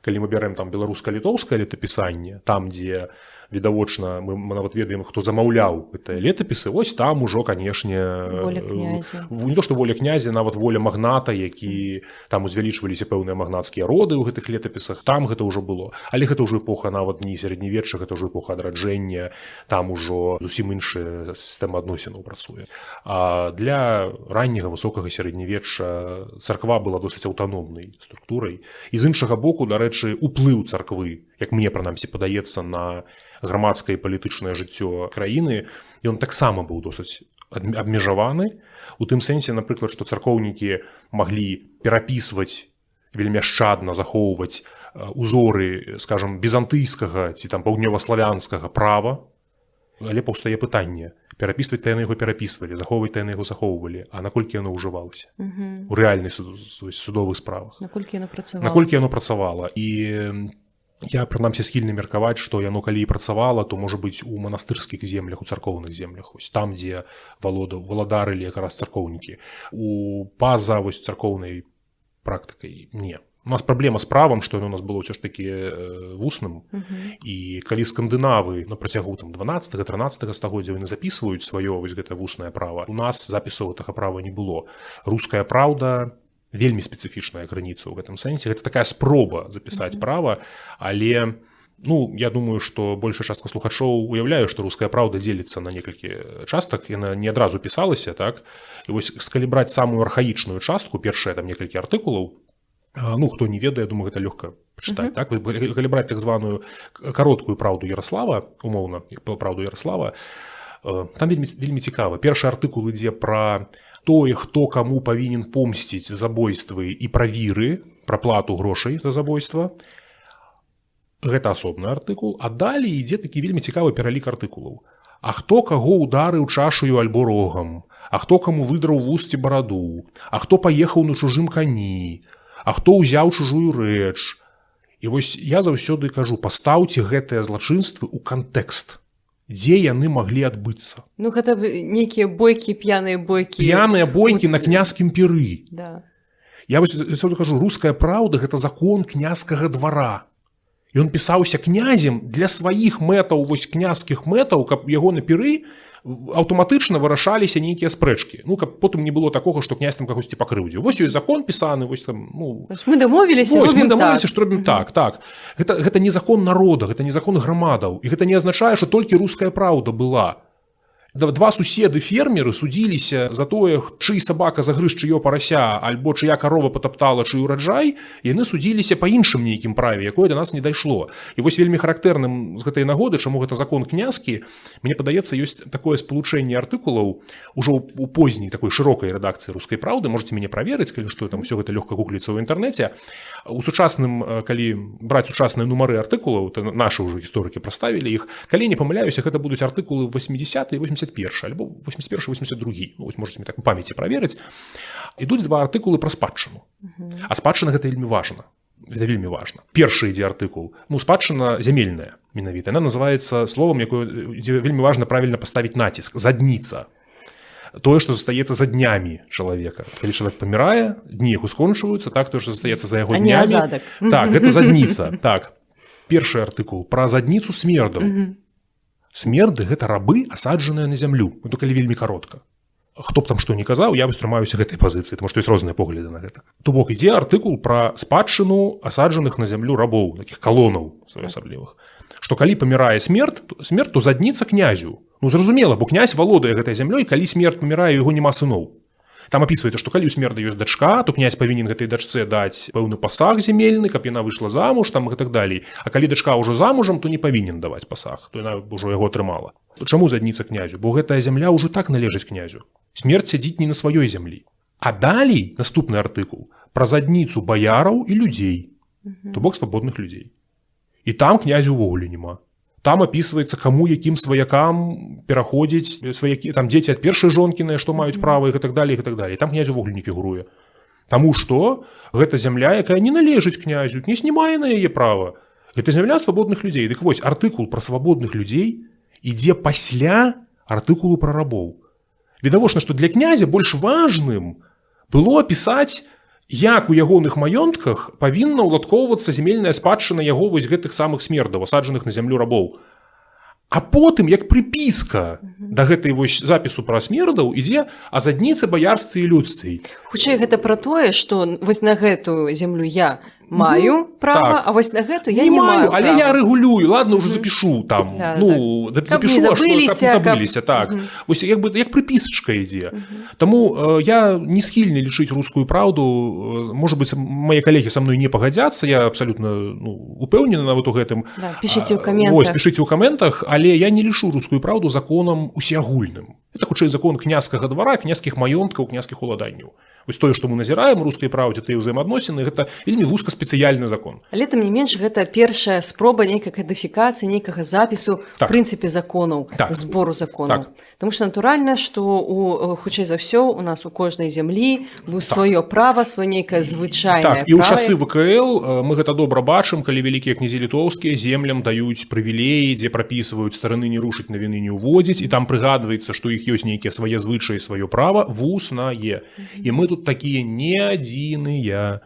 Speaker 2: калі мы бярэм там беларуска-літоўскае летапісанне, там, дзе відавочна мы нават ведаем, хто замаўляў гэтыя летапісы, вось там ужо, канешне,
Speaker 1: воля князя.
Speaker 2: Не то, што воля князя, нават воля магната, які там узвялічваліся пэўныя магнацкія роды ў гэтых летапісах, там гэта ўжо было. Але гэта ўжо эпоха нават не сярэднявечча, гэта ўжо эпоха адраджэння, там ужо зусім іншая сістэма адносінаў працуе. А для ранняга высокага сярэднявечча царква была досыць аўтаномнай структурай. І з іншага боку, дарэчы, уплыў царквы, як мне, прынамсі, падаецца, на грамадскае і палітычнае жыццё краіны, ён таксама быў досыць абмежаваны. У тым сэнсе, напрыклад, што царкоўнікі маглі перапісваць, вельмі ашчадна захоўваць узоры, скажам, візантыйскага ці там паўднёваславянскага права, але паўстае пытанне. Перапісваць-то яны яго перапісвалі, захоўваць-то яны яго захоўвалі, а наколькі яно ўжывалася у рэальных судовых справах?
Speaker 1: Наколькі яно
Speaker 2: працавала? І я, прынамсі, схільны меркаваць, што яно калі і працавала, то, можа быць, у манастырскіх землях, у царкоўных землях, ось там, дзе валадарылі якраз царкоўнікі. У па-за царкоўнай практыкай не. У нас праблема з правам, што яно у нас было ўсё ж такі вусным. І калі скандынавы на працягу 12-13 стагоддзя яны запісваюць сваё вось гэта вуснае права, у нас запісаў гэтага права не было. Руская праўда вельмі спецыфічная крыніца ў гэтым сэнсе. Гэта такая спроба запісаць права, але я думаю, што большая частка слухачоў уяўляе, што руская праўда дзеліцца на некалькі частак, яна не адразу пісалася, так? І вось калі браць самую архаічную частку, першыя там некалькі артыкулаў, хто не ведае, думаю, гэта лёгка пачытаць, так? Калі браць так званую кароткую праўду Яраслава, умоўна, праўду Яраслава, там вельмі цікава. Першы артыкул ідзе пра тое, хто каму павінен помсціць забойствы і пра віры, пра плату грошай за забойства. Гэта асобны артыкул, а далей ідзе такі вельмі цікавы пералік артыкулаў. А хто каго ударыў чашаю альбо рогам, а хто каму выдраў вусці бараду, а хто паехаў на чужым кані, а хто ўзяў чужую рэч. І вось я заўсёды кажу, пастаўце гэтыя злачынствы ў кантэкст, дзе яны маглі адбыцца.
Speaker 1: Гэта нейкія бойкі, п'яныя бойкі.
Speaker 2: П'яныя бойкі на княскім піры.
Speaker 1: Да.
Speaker 2: Я вось заўсёды кажу, руская праўда – гэта закон княскага двара. Ён пісаўся князем для сваіх мэтаў, вось княскіх мэтаў, каб яго на піры аўтаматычна вырашаліся нейкія спрэчкі. Каб потым не было такога, што князь там кагосьці пакрыўдзіў. Вось ёсць закон пісаны, вось там,
Speaker 1: мы дамовіліся, робім так.
Speaker 2: Што робім так. Гэта не закон народа, гэта не закон грамадаў. І гэта не азначае, што толькі руская праўда была. Два суседы-фермеры судзіліся за тое, чый сабака загрыз чыё парася, альбо чыя карова патаптала чый ураджай, яны судзіліся па іншым нейкім праве, якое да нас не дайшло. І вось вельмі характэрным з гэтай нагоды, чаму гэта закон князькі, мне падаецца, ёсць такое спалучэнне артыкулаў ужо ў позняй такой шырокай рэдакцыі рускай праўды, можаце мяне праверыць, калі што там усё гэта лёгка гугліцца ў інтэрнэце. У сучасным, калі браць сучасныя нумары артыкулаў, то нашы ўжо гісторыкі праставілі іх, калі не памыляюся, гэта будуць артыкулы 80 і 81 альбо 81-82. Вось можаце мне так у памяці праверыць. Ідуць два артыкулы пра спадчыну. А спадчына гэта вельмі важна. Гэта вельмі важна. Першы ідзе артыкул. Спадчына зямельная менавіта. Яна называецца словам, дзе вельмі важна правільна паставіць націск. Задніца. Тое, што застаецца за днямі чалавека. Калі чалавек памірае, дні яго скончваюцца, так, тое, што застаецца за яго днямі.
Speaker 1: А не азадак.
Speaker 2: Так, гэта задніца. Так. Першы артыкул пра задніцу смердаў. Смерды – гэта рабы, асаджаныя на зямлю. То калі вельмі каротка. Хто б там што не казаў, я выстрымаюся гэтай пазіцыі, тому што ёсць розныя погляды на гэта. То бок ідзе артыкул пра спадчыну асаджаных на зямлю рабоў, такіх калонаў своеасаблівых. Што калі памірае смерць, то задніца князю. Зразумела, бо князь валодае гэтай зямлёй, калі смерць памірае, у яго няма сыноў. Там апісваецца, што калі ў смерда ёсць дачка, то князь павінен гэтай дачцэ даць пэўны пасаг зямельны, каб яна выйшла замуж там і так далей. А калі дачка ўжо замужам, то не павінен даваць пасаг, то яна ўжо яго атрымала. Чаму задніца князю? Бо гэтая зямля ўжо так належыць князю. Смерць сядзіць не на сваёй зямлі. А далей наступны артыкул пра задніцу баяраў і людзей, то бок свабодных людзей. І там князю ўвогуле няма. Там апісваецца, каму якім сваякам пераходзіць сваякі, там дзеці ад першай жонкі, на што маюць права і так далей, і так далей. Там князь увогуле не фігуруе. Таму што гэта зямля, якая не належыць князю, князь не мае на яе права. Гэта зямля свабодных людзей. Дык вось, артыкул пра свабодных людзей ідзе пасля артыкулу пра рабоў. Відавочна, што для князя больш важным было апісаць, як у ягоных маёнтках павінна ўладкоўвацца зямельная спадчына яго вось гэтых самых смердаў, асаджаных на зямлю рабоў. А потым, як прыпіска да гэтай вось запісу пра смердаў, ідзе а задніцы баярстве і людстве.
Speaker 1: Хутчэй гэта пра тое, што вось на гэтую зямлю я маю права, а вось на гэту я не маю права.
Speaker 2: Але я рэгулюю, ладно, ўжо запішу там. Запішу, каб не забыліся. Так. Вось як прыпісачка ідзе. Таму я не схільны лічыць рускую праўду. Можа быць, мае калегі са мной не пагадзяцца, я абсалютна упэўнены нават у гэтым.
Speaker 1: Пішыце ў каментах.
Speaker 2: Вось, пішыце ў каментах, але я не лічу рускую праўду законам усеагульным. Это хутчэй закон княскага двара, княскіх маёнткаў, княскіх уладанняў. Вось тое, што мы назіраем у рускай праўдзе, тыя ўзаемаадносіны, гэта вельмі вузкаспецыяльны закон.
Speaker 1: Але тым не менш, гэта першая спроба нейкай кадыфікацыі, нейкага запісу в прынцыпе законаў, збору законаў. Таму што натуральна, што хутчэй за ўсё у нас у кожнай зямлі сваё права, сваё нейкае звычайнае права.
Speaker 2: І ў часы ВКЛ мы гэта добра бачым, калі вялікія князі літоўскія землям даюць прывілеі, дзе прапісваюць старыны не рушыць, навіны не ўводзіць, і там прыгадваецца, што іх ёсць нейкія свае звычаі, сваё права вуснае. І мы тут такія не адзіныя.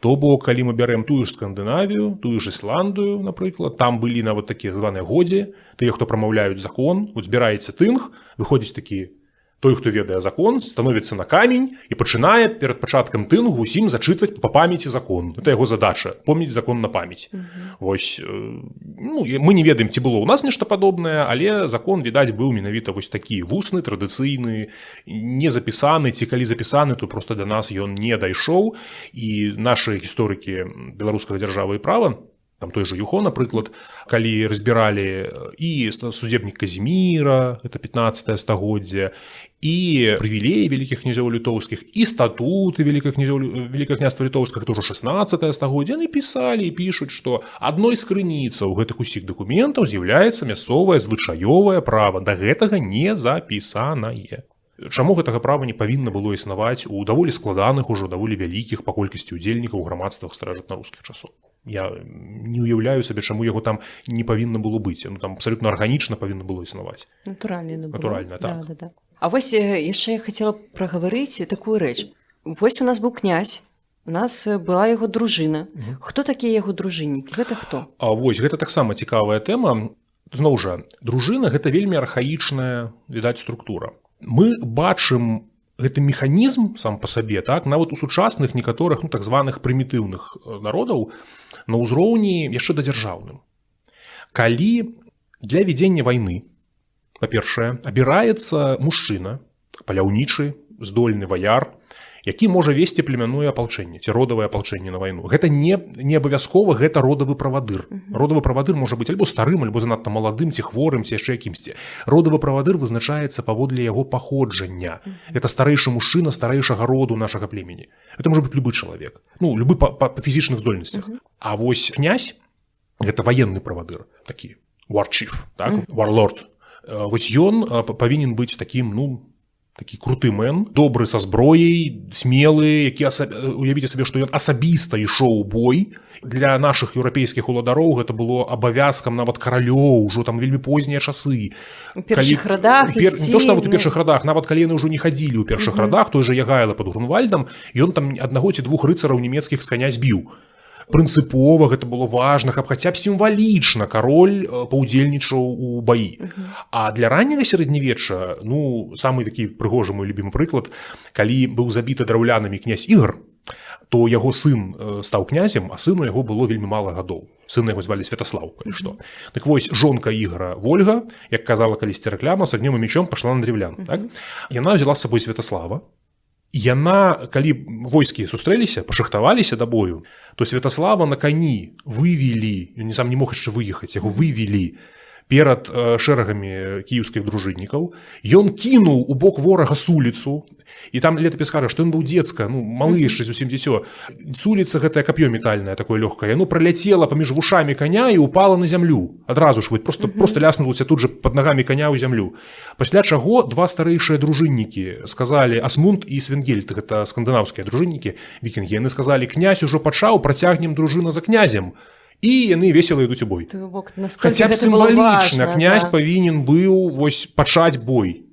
Speaker 2: То бок, калі мы бярэм тую ж Скандынавію, тую ж Ісландыю, напрыклад, там былі нават такія званыя годзі, тыя, хто прамаўляюць закон, вот збіраецца тынг, выходзіць такі той, хто ведае закон, становіцца на камень і пачынае перад пачаткам тынгу усім зачытваць па памяці закон. Это яго задача помніць закон на памяць. Вось, ну, мы не ведаем, ці было ў нас нешта падобнае, але закон, відаць, быў менавіта вось такі вусны, традыцыйны, не запісаны, ці калі запісаны, то проста да нас ён не дайшоў. І нашы гісторыкі беларускага дзяржавы і права, там той же Юхо, напрыклад, калі разбіралі і судзебнік Казіміра, это 15 стагоддзе, і прывілеі вялікіх князёў літоўскіх, і статуты Великае княства літоўскага, это ўжо 16 стагоддзе, яны пісалі і пішуць, што адной з крыніцаў гэтых усіх дакументаў з'яўляецца мясцовае звычаёвае права, да гэтага не запісанае. Чаму гэтага права не павінна было існаваць у даволі складаных, ужо даволі вялікіх па колькасці ўдзельнікаў грамадствах старажытнарускіх часоў? Я не ўяўляю сабе, чаму яго там не павінна было быць. Ну, там абсалютна арганічна павінна было існаваць. Натуральна, так.
Speaker 1: Да. А вось яшчэ я хацела прагаварыць такую рэч. Вось у нас быў князь, у нас была яго дружына. Хто такія яго дружыннікі? Гэта хто?
Speaker 2: А вось, гэта таксама цікавая тэма. Зноў жа, дружына – гэта вельмі архаічная, відаць, структура. Мы бачым гэты механізм сам па сабе, так, нават у сучасных некаторых, ну, так званых прымітыўных народаў на ўзроўні яшчэ дадзяржаўным. Калі для вядзення вайны, па-першае, абіраецца мужчына, паляўнічы, здольны ваяр, які можа весці племянное апалчэнне ці родавае апалчэнне на вайну. Гэта не абавязкова, гэта родавы правадыр. Родавы правадыр можа быць альбо старым, альбо занадта маладым, ці хворым, ці яшчэ якімсьці. Родавы правадыр вызначаецца паводле яго паходжання. Гэта старэйшы мужчына старэйшага роду нашага племені. Это можа быць любы чалавек. Ну, любы па фізічных здольнасцях. А вось князь – гэта ваенны правадыр, такі war chief, так? Warlord. Вось ён павінен быць такім, ну, такі круты мэн, добры са зброяй, смелы, які, уявіце сабе, што ён асабіста ішоў у бой. Для нашых еўрапейскіх уладароў гэта было абавязкам нават каралёў, ужо там вельмі познія часы.
Speaker 1: У першых радах ісці.
Speaker 2: Не то, што нават у першых радах, нават калі яны ўжо не хадзілі ў першых радах, той жа Ягайла пад Грунвальдам, ён там аднаго ці двух рыцараў нямецкіх з каня збіў. Прынцыпова гэта было важна, каб хаця б сімвалічна кароль паўдзельнічаў у баі. А для ранняга сярэднявечча, ну, самы такі прыгожы мой любімы прыклад, калі быў забіты драўлянамі князь Ігар, то яго сын стаў князем, а сыну яго было вельмі мала гадоў. Сына яго звалі Святаслаў, калі што. Так вось, жонка Ігара Вольга, як казала калісьці рэклама, з агнём і мечом пашла на драўлян. Так? Яна взяла з сабой Святаслава. Яна, калі войскі сустрэліся, пашахтаваліся да бою, то Святаслава на кані вывелі, ён сам не мог яшчэ выехаць, яго вывелі перад шэрагамі кіеўскіх дружыннікаў. Ён кінуў у бок ворага суліцу, і там летапіс кажа, што ён быў дзецка, ну, малы яшчэ зусім дзіцё. Суліца гэтае кап'ё метальнае, такое лёгкае, яно праляцела паміж вушамі каня і упала на зямлю. Адразу ж, просто ляснулася тут жа пад нагамі каня ў зямлю. Пасля чаго два старэйшыя дружыннікі сказалі, Асмунд і Свенгельд, гэта скандынаўскія дружыннікі, вікінгі, яны сказалі, князь ужо пачаў, працягнем дружына за князем. І яны весела ідуць у бой. Хаця б сімвалічна князь павінен быў вось пачаць бой.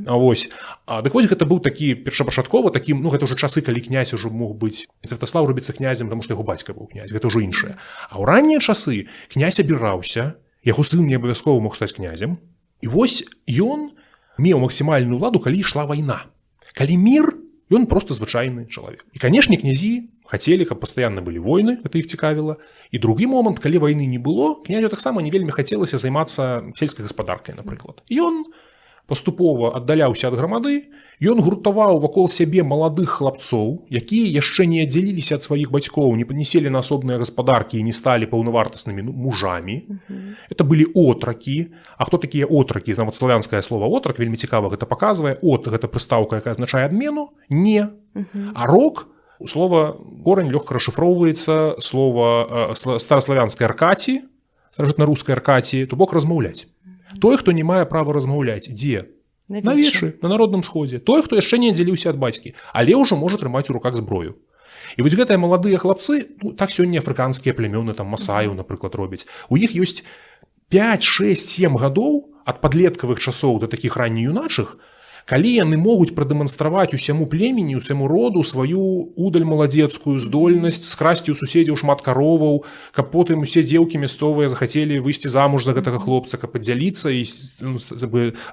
Speaker 2: Вось. Дык вось гэта быў такі першапачаткова, такі, ну, гэта ўжо часы, калі князь ужо мог быць, Святаслаў робіцца князем, таму што яго бацька быў князь, гэта ўжо іншае. А ў раннія часы князь абіраўся, яго сын не абавязкова мог стаць князем, і вось ён меў максімальную ўладу, калі ішла вайна. Калі мір, ён проста звычайны чалавек. І, канешне, князі хацелі, каб пастаянна былі войны, гэта іх цікавіла. І другі момант, калі вайны не было, князю таксама не вельмі хацелася займацца сельскай гаспадаркай, напрыклад. Ён паступова аддаляўся ад грамады, ён гуртаваў вакол сябе маладых хлапцоў, якія яшчэ не аддзяліліся ад сваіх бацькоў, не панеселі на асобныя гаспадаркі і не сталі паўнавартаснымі мужамі. Это былі отракі. А хто такія отракі? Нават славянскае слова отрак вельмі цікава гэта паказвае. От гэта прыстаўка, якая азначае адмену, не. А рок слова корань лёгка расшыфроўваецца, слова стараславянскай аркаці, старажытнарускай аркаці, то бок размаўляць. Той, хто не мае права размаўляць, дзе? На вечы, на народным сходзе. Той, хто яшчэ не аддзяліўся ад бацькі, але ўжо можа трымаць у руках зброю. І вось гэтыя маладыя хлапцы, ну, так сёння афрыканскія плямёны, там масаяў, напрыклад, робяць. У іх ёсць 5, 6, 7 гадоў ад падлеткавых часоў да такіх ранне-юначых, калі яны могуць прадэманстраваць усяму племені, усяму роду сваю удаль маладзецкую здольнасць скрасці ў суседзяў шмат кароваў, каб потым усе дзеўкі мясцовыя захацелі выйсці замуж за гэтага хлопца, каб падзяліцца і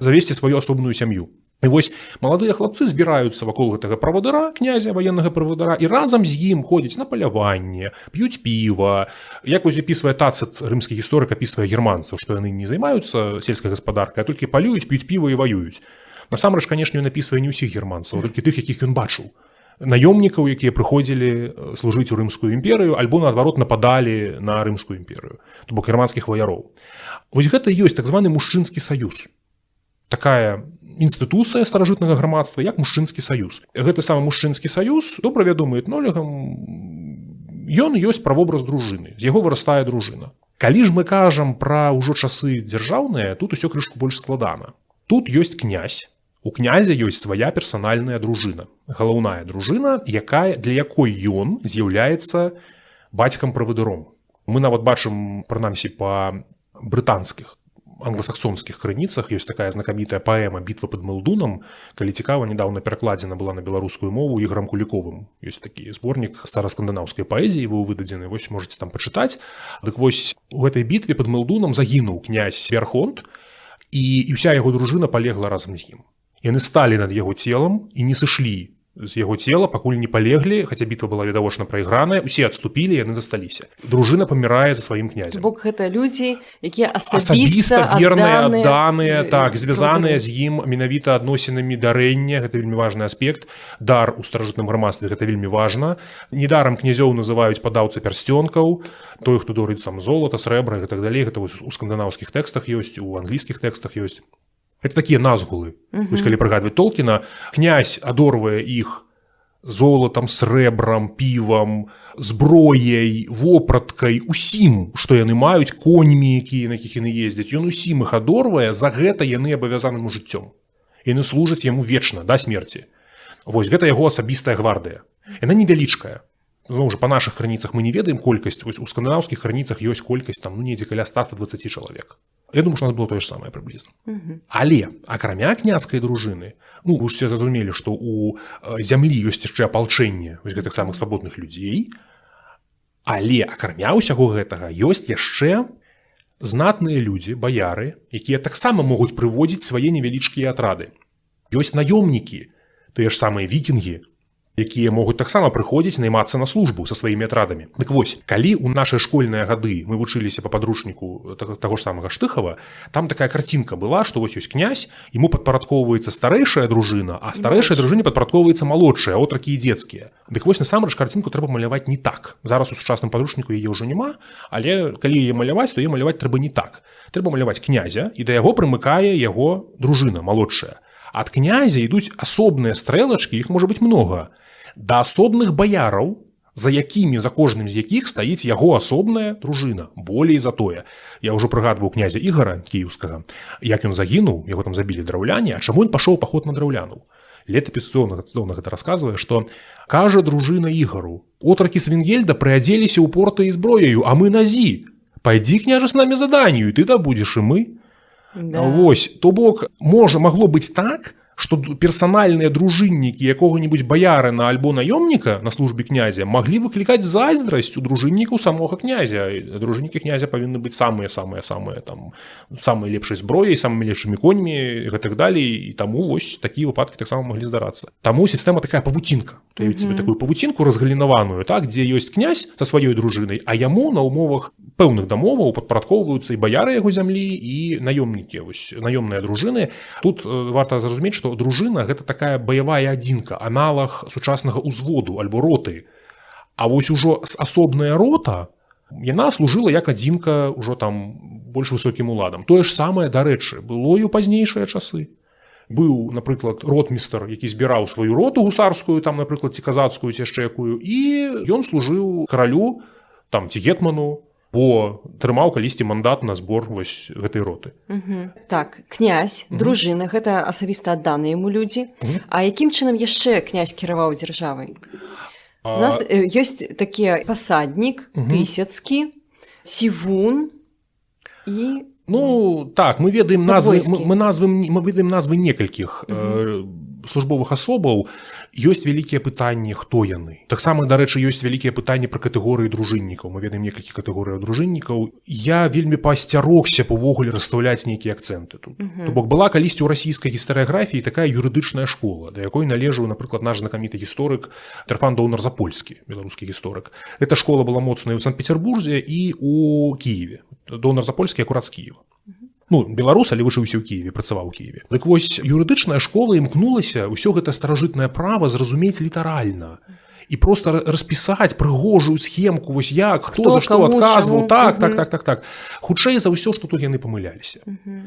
Speaker 2: завесці сваю асобную сям'ю. І вось маладыя хлапцы збіраюцца вакол гэтага правадыра, князя, ваеннага правадыра, і разам з ім ходзяць на паляванне, п'юць піва. Як вось апісвае Тацыт, рымскі гісторык, апісвае германцаў, што яны не займаюцца сельскай гаспадаркай, а толькі палююць, п'юць піва і ваююць. Насамрэч, канешне, ён апісвае не ўсіх германцаў, а толькі тых, якіх ён бачыў. Наёмнікаў, якія прыходзілі служыць у рымскую імперыю, альбо, наадварот, нападалі на рымскую імперыю, то бок германскіх ваяроў. Вось гэта і ёсць так званы мужчынскі саюз. Такая інстытуцыя старажытнага грамадства, як мужчынскі саюз. Гэты самы мужчынскі саюз, добра вядомы этнолегам, ён ёсць правобраз дружыны, з яго вырастае дружына. Калі ж мы кажам пра ўжо часы дзяржаўныя, тут усё крышку больш складана. Тут ёсць князь, у князя ёсць свая персанальная дружына, галаўная дружына, для якой ён з'яўляецца бацькам-правадыром. Мы нават бачым, прынамсі, па брытанскіх англасаксонскіх крыніцах ёсць такая знакамітая паэма «Бітва пад Мэлдунам». Калі цікава, нядаўна перакладзена была на беларускую мову Ігорам Куліковым. Ёсць такі зборнік стараскандынаўскай паэзіі, быў выдадзены, вось можаце там пачытаць. Дык вось у гэтай бітве пад Мэлдунам загінуў князь Верхонт, і ўся яго дружына палегла разам з ім. Яны сталі над яго целам і не сышлі з яго цела, пакуль не палеглі, хаця бітва была відавочна прайграная, усе адступілі, яны засталіся. Дружына памірае за сваім князем.
Speaker 1: Бок гэта людзі, якія асабіста
Speaker 2: верныя, адданыя, так, звязаныя з ім менавіта адносінамі дарэння, гэта вельмі важны аспект. Дар у старажытным грамадстве гэта вельмі важна. Недарам князёў называюць падаўцы пярсцёнкаў, той, хто дорыць там золата, срэбра і так далей. Гэта вось у скандынаўскіх тэкстах ёсць, у англійскіх тэкстах ёсць. Это такія назгулы. Вось калі прыгадваць Толкіна, князь адорвае іх золатам, срэбрам, півам, зброяй, вопраткай, усім, што яны маюць, коньмі, на якіх яны ездзяць. Ён усім іх адорвае, за гэта яны абавязаныму жыццём. Яны служаць яму вечна, да смерці. Вось гэта яго асабістая гвардыя. Яна невялічкая. Зноў жа, па нашых крыніцах мы не ведаем колькасць. Вось у скандынаўскіх крыніцах ёсць колькасць там, недзе каля 100-120 чалавек. Я думаю, што у нас было тое ж самае прыблізна. Але, акрамя княскай дружыны, вы ж все зразумелі, што у зямлі ёсць яшчэ апалчэнне вось гэтых самых свабодных людзей, але, акрамя ўсяго гэтага, ёсць яшчэ знатныя людзі, баяры, якія таксама могуць прыводзіць свае невялічкія атрады. Ёсць наёмнікі, тыя ж самыя вікінгі, якія могуць таксама прыходзіць наймацца на службу са сваімі атрадамі. Дык вось, калі ў нашыя школьныя гады мы вучыліся па падручніку таго ж самага Штыхава, там такая карцінка была, што вось ёсць князь, яму падпарадкоўваецца старэйшая дружына, а старэйшай дружыне падпарадкоўваецца малодшая, отракі і дзецкія. Дык вось насамрэч карцінку трэба маляваць не так. Зараз у сучасным падручніку яе ўжо няма, але калі яе маляваць, то яе маляваць трэба не так. Трэба маляваць князя, і да яго прымыкае яго дружына малодшая. Ад князя ідуць асобныя стрэлачкі, іх можа быць многа, да асобных баяраў, за кожным з якіх стаіць яго асобная дружына. Болей за тое. Я ўжо прыгадваў князя Ігара кіеўскага, як ён загінуў, яго там забілі драўляне, а чаму ён пашоў паход на драўляну? Летапіс цудоўна гэта расказвае, што кажа дружына Ігару: «Отракі Свінгельда прыадзеліся ў порты і зброяю, а мы назі. Пайдзі, княжа, з намі заданню, і ты дабудзеш, і мы». Да. Вось, то бок, магло быць так, што персанальныя дружыннікі якога-небудзь баярына альбо наёмніка на службе князя маглі выклікаць зайздрасць у дружыннікаў самога князя. Дружыннікі князя павінны быць самыя там самай лепшай зброяй, самымі лепшымі коньмі і гэтак далей, і таму вось такія выпадкі таксама маглі здарацца. Таму сістэма такая павуцінка. Уявіце сабе такую павуцінку разгалінаваную, так, дзе ёсць князь са сваёй дружынай, а яму на ўмовах пэўных дамоваў падпарадкоўваюцца і баяры яго зямлі, і наёмнікі, вось наёмныя дружыны. Тут варта зразумець, што дружына гэта такая баявая адзінка, аналаг сучаснага ўзводу альбо роты. А вось ужо асобная рота, яна служыла як адзінка ўжо там больш высокім уладам. Тое ж самае, дарэчы, было і ў пазнейшыя часы. Быў, напрыклад, ротмістр, які збіраў сваю роту гусарскую, там, напрыклад, ці казацкую, ці яшчэ якую, і ён служыў каралю, там, ці гетману, бо трымаў калісьці мандат на збор вось гэтай роты.
Speaker 1: Так, князь, дружына, гэта асабіста адданыя яму людзі. А якім чынам яшчэ князь кіраваў дзяржавай? У нас ёсць такі пасаднік, тысяцкі, сівун і
Speaker 2: Ну так, мы ведаем назвы, мы ведаем назвы некалькіх службовых асобаў. Ёсць вялікія пытанні, хто яны. Таксама, дарэчы, ёсць вялікія пытанні пра катэгорыі дружыннікаў. Мы ведаем некалькі катэгорый дружыннікаў. Я вельмі паасцярогся увогуле расстаўляць нейкія акцэнты тут. То бок была калісьці ў расійскай гістарыяграфіі такая юрыдычная школа, да якой належаў, напрыклад, наш знакаміты гісторык Тэрфан Донар-Запольскі, беларускі гісторык. Эта школа была моцная ў Санкт-Петербурзе і ў Кіеве. Донар-Запольскі акурат з Кіева. Ну, беларус, але вучыўся ў Кіеве, працаваў у Кіеве. Дык вось, юрыдычная школа імкнулася ўсё гэта старажытнае права зразумець літаральна. І проста распісаць прыгожую схемку, вось як, хто за што адказваў, так. Хутчэй за ўсё, што тут яны памыляліся.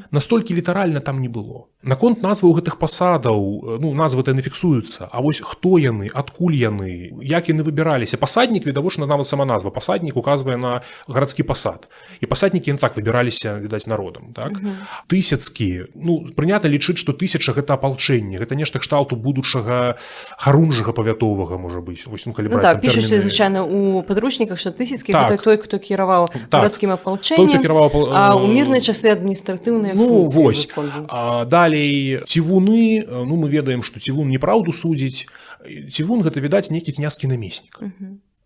Speaker 2: Настолькі літаральна там не было. Наконт назваў гэтых пасадаў, ну, назвы-то яны фіксуюцца, а вось хто яны, адкуль яны, як яны выбіраліся. Пасаднік, відавочна, нават сама назва. Пасаднік указвае на гарадскі пасад. І пасаднікі яны так выбіраліся, відаць, народам, так? Тысяцкі, ну, прынята лічыць, што 1000 гэта апалчэнне, гэта нешта кшталту будучага харунжага павятовага, можа быць. Вось, ну,
Speaker 1: ну так, пішуцца звычайна ў падручніках, што Тысяцкі гэта той, хто кіраваў гарадскім апалчэннем, а ў мірныя часы адміністратыўныя функцыі.
Speaker 2: Ну, вось. Далей, цівуны, ну, мы ведаем, што цівун неправду судзіць. Цівун гэта, відаць, нейкі князькі намеснік.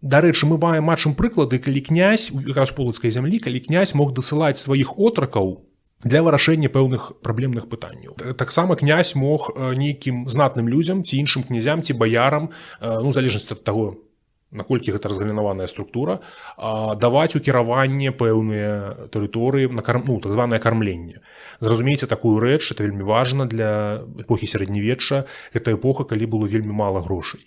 Speaker 2: Дарэчы, мы бачым прыклады, калі князь, якраз полацкай зямлі, калі князь мог дасылаць сваіх отракаў для вырашэння пэўных праблемных пытанняў. Таксама князь мог нейкім знатным людзям, ці іншым князям, ці баярам, ну, в залежнасці ад таго, наколькі гэта разгалінаваная структура, даваць у кіраванне пэўныя тэрыторыі, ну, так званае кармленне. Зразумейце такую рэч, это вельмі важна для эпохі сярэднявечча, гэта эпоха, калі было вельмі мала грошай.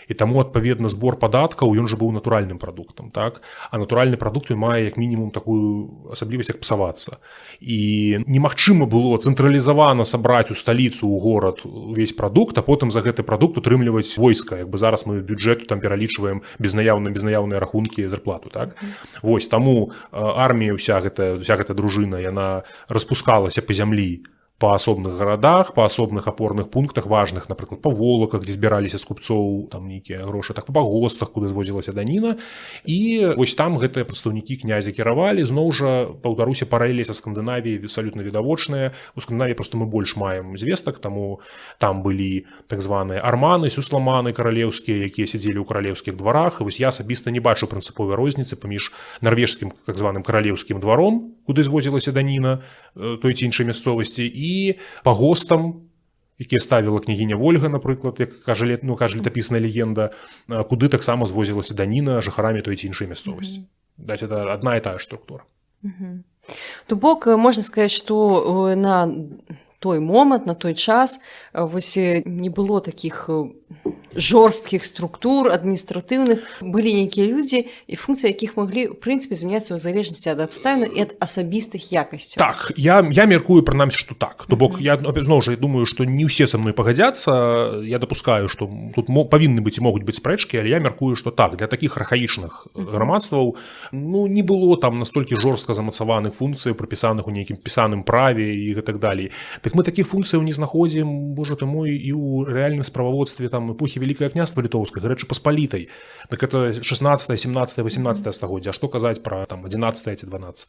Speaker 2: І таму, адпаведна, збор падаткаў, ён жа быў натуральным прадуктам, так? А натуральны прадукт ён мае як мінімум такую асаблівасць, як псавацца. І немагчыма было цэнтралізавана сабраць у сталіцу, у горад увесь прадукт, а потым за гэты прадукт утрымліваць войска. Як бы зараз мы бюджэту там пералічваем безнаяўныя рахункі зарплату, так? Вось, таму армія, вся гэта дружына, яна распускалася па зямлі, па асобных гарадах, па асобных апорных пунктах важных, напрыклад, па волаках, дзе збіраліся з купцоў там нейкія грошы, так па пагостах, куды звозілася даніна. І вось там гэтыя прадстаўнікі князя кіравалі. Зноў жа, паўтаруся, паралелі са Скандынавіяй абсалютна відавочныя. У Скандынавіі проста мы больш маем звестак, таму там былі так званыя арманы, сюсламаны каралеўскія, якія сядзелі ў каралеўскіх дварах. І вось я асабіста не бачу прынцыповай розніцы паміж нарвежскім так званым каралеўскім дваром, куды звозілася даніна той ці іншай мясцовасці, і пагостам, якія ставіла княгіня Вольга, напрыклад, як кажа летапісная легенда, куды таксама звозілася даніна жыхарамі той ці іншай мясцовасці. Даць, это адна і тая структура.
Speaker 1: То бок, можна сказаць, што на той момант, на той час вось не было такіх жорсткіх структур адміністратыўных, былі нейкія людзі, і функцыі якіх маглі, ў прынцыпе, змяняцца ў залежнасці ад абставін і ад асабістых якасцяў.
Speaker 2: Так, я мяркую, прынамсі, што так. То бок, я зноў жа думаю, што не ўсе са мной пагадзяцца. Я дапускаю, што тут павінны быць і могуць быць спрэчкі, але я мяркую, што так, для такіх архаічных грамадстваў, ну, не было там настолькі жорстка замацаваных функцый, прапісаных у нейкім пісаным праве і так далей. Так мы такіх функцыяў не знаходзім, божа ты мой, і ў рэальным справаводстве там эпохі Великое княства Літоўскай, Рэчы Паспалітай. Так это 16, 17, 18 стагоддзя. А што казаць пра там 11 ці 12?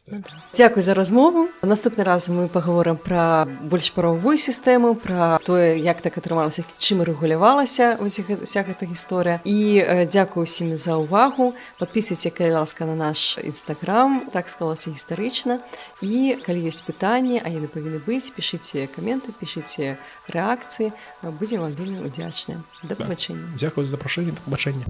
Speaker 1: Дзякуй за размову. Наступны раз мы паговорым пра больш правовую сістэму, пра тое, як так атрымалася, чым рэгулявалася вся гэта гісторыя. І дзякую ўсім за ўвагу. Падпісвайце, калі ласка, на наш Інстаграм, так склалася гістарычна. І калі ёсць пытанні, а яны павінны быць, пішыце каменты, пішыце рэакцыі. Будзем вам вельмі удзячныя. Да пабачэння.
Speaker 2: Дзякую за запрашэнне, да пабачэння.